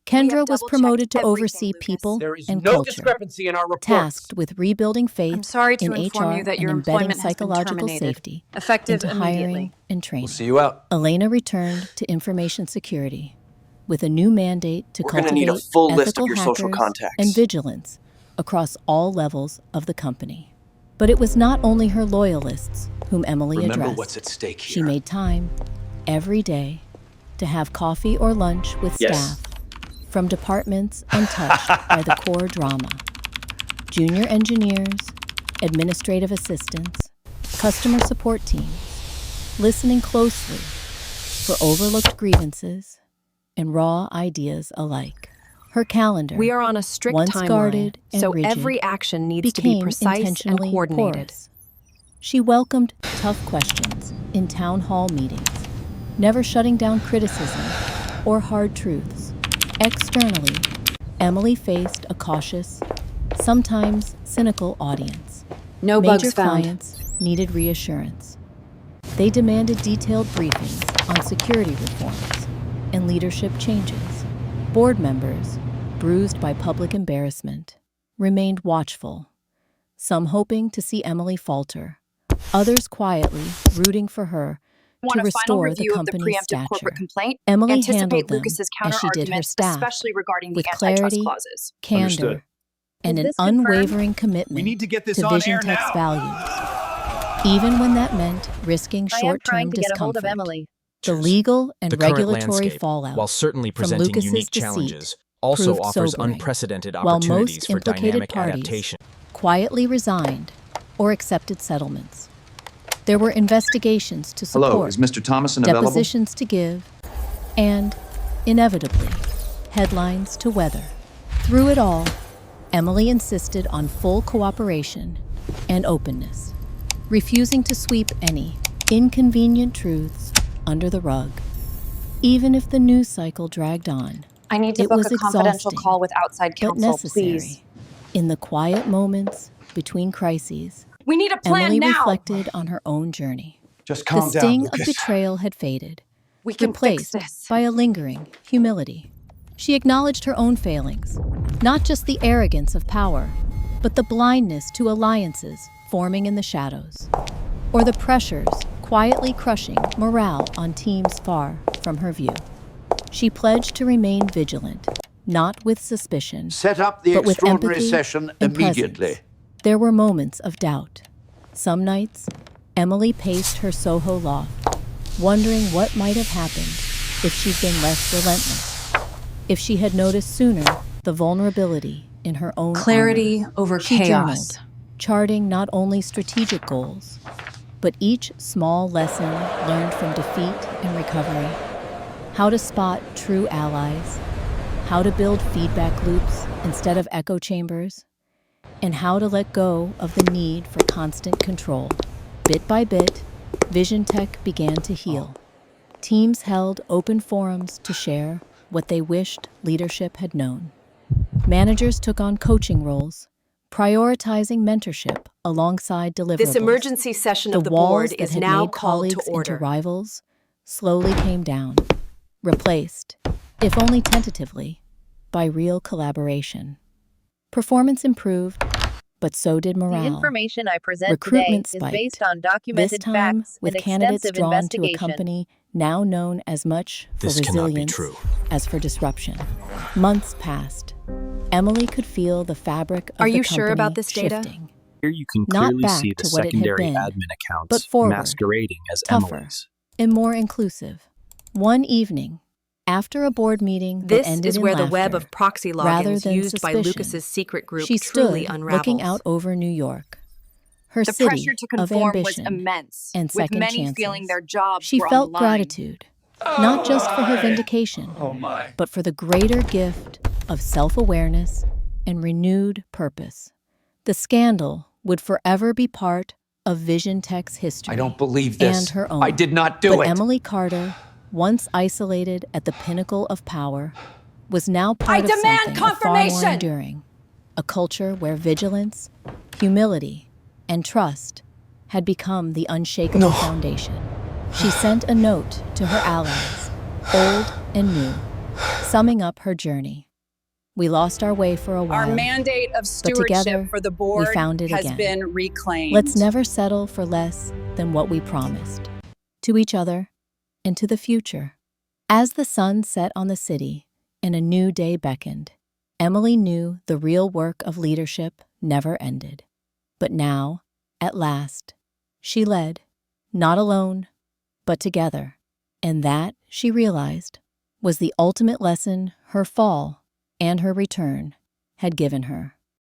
Kendra was double-checked promoted to everything, oversee Lucas. people There is and no culture, discrepancy in our reports. tasked with rebuilding faith I'm sorry to in inform HR you that and your embedding employment has been psychological terminated, safety effective into immediately. hiring and training. We'll see you out. Elena returned to information security, with a new mandate to We're gonna need a cultivate full list ethical of your social hackers contacts. and vigilance across all levels of the company. But it was not only her loyalists whom Emily Remember addressed. what's at stake She here. made time every day to have coffee or lunch with Yes. staff from departments untouched by the core drama. Junior engineers, administrative assistants, customer support teams, listening closely for overlooked grievances and raw ideas alike. Her calendar, We are on a strict once timeline, guarded and so rigid, every action needs to be became precise and intentionally coordinated. porous. She welcomed tough questions in town hall meetings, never shutting down criticism or hard truths. Externally, Emily faced a cautious, sometimes cynical audience. No Major bugs found. clients needed reassurance. They demanded detailed briefings on security reforms and leadership changes. Board members, bruised by public embarrassment, remained watchful, some hoping to see Emily falter, others quietly rooting for her Want to a final restore the review of the company's preemptive corporate stature. complaint? Emily Anticipate handled them Lucas's as she did her counter-arguments, staff, especially regarding with the antitrust clarity, clauses. candor, Understood. and Is an this confirmed? unwavering commitment We need to get this to on air Vision Tech's now. values, even when that meant risking I am short-term trying to get a hold discomfort. of Emily. The legal and The current regulatory landscape, fallout while certainly from presenting Lucas's unique deceit challenges, also proved offers sobering, unprecedented while opportunities most for implicated dynamic parties adaptation. quietly resigned or accepted settlements. There were investigations to support, Hello, is Mr. Thomason available? depositions to give, and, inevitably, headlines to weather. Through it all, Emily insisted on full cooperation and openness, refusing to sweep any inconvenient truths under the rug. Even if the news cycle dragged on, I need to it book was a confidential exhausting, call with outside but counsel, necessary. please. In the quiet moments between crises, We need a plan Emily now. reflected on her own journey. Just The calm down, sting of Lucas. betrayal had faded, We can fix replaced this. by a lingering humility. She acknowledged her own failings, not just the arrogance of power, but the blindness to alliances forming in the shadows, or the pressures quietly crushing morale on teams far from her view. She pledged to remain vigilant, not with suspicion, Set up the but with extraordinary empathy session and immediately. presence. There were moments of doubt. Some nights, Emily paced her Soho loft, wondering what might have happened if she'd been less relentless, if she had noticed sooner the vulnerability in her own Clarity armor. over She chaos. journaled, charting not only strategic goals, but each small lesson learned from defeat and recovery. How to spot true allies, how to build feedback loops instead of echo chambers, and how to let go of the need for constant control. Bit by bit, Vision Tech began to heal. Teams held open forums to share what they wished leadership had known. Managers took on coaching roles, prioritizing mentorship alongside deliverables. This emergency session The of the walls board that is had now made called to colleagues into order. rivals slowly came down, replaced, if only tentatively, by real collaboration. Performance improved, but so did morale. The information I present Recruitment today spiked, is based on this documented time facts with and candidates extensive drawn to a investigation. company now known as much for This cannot be resilience true. as for disruption. Months passed. Emily could feel the fabric of Are the you sure about company this data? shifting. Here you can Not clearly back see the to what it had secondary been, admin accounts but forward, masquerading as tougher, Emily's. and more inclusive. One evening, after a board meeting that This ended is in where the web laughter, of proxy rather logins than used by suspicion, Lucas's secret group she truly stood unravels. looking out over New York, her The city pressure to of conform was ambition immense, and with second many chances. feeling their jobs She were on felt the line. gratitude, not just for her vindication, but for the greater gift of self-awareness and renewed purpose. The scandal would forever be part of Vision Tech's history. I don't believe this. And her own. I did not do but it. Emily Carter, once isolated at the pinnacle of power, was now part of demand something far more confirmation! enduring. A culture where vigilance, humility, and trust had become the unshakable foundation. She sent a note to her allies, old and new, summing up her journey. We lost our way for a while. Our mandate of but together, stewardship for the board we found it has again. been reclaimed. Let's never settle for less than what we promised. To each other and to the future. As the sun set on the city and a new day beckoned, Emily knew the real work of leadership never ended. But now, at last, she led, not alone, but together. And that, she realized, was the ultimate lesson her fall and her return had given her.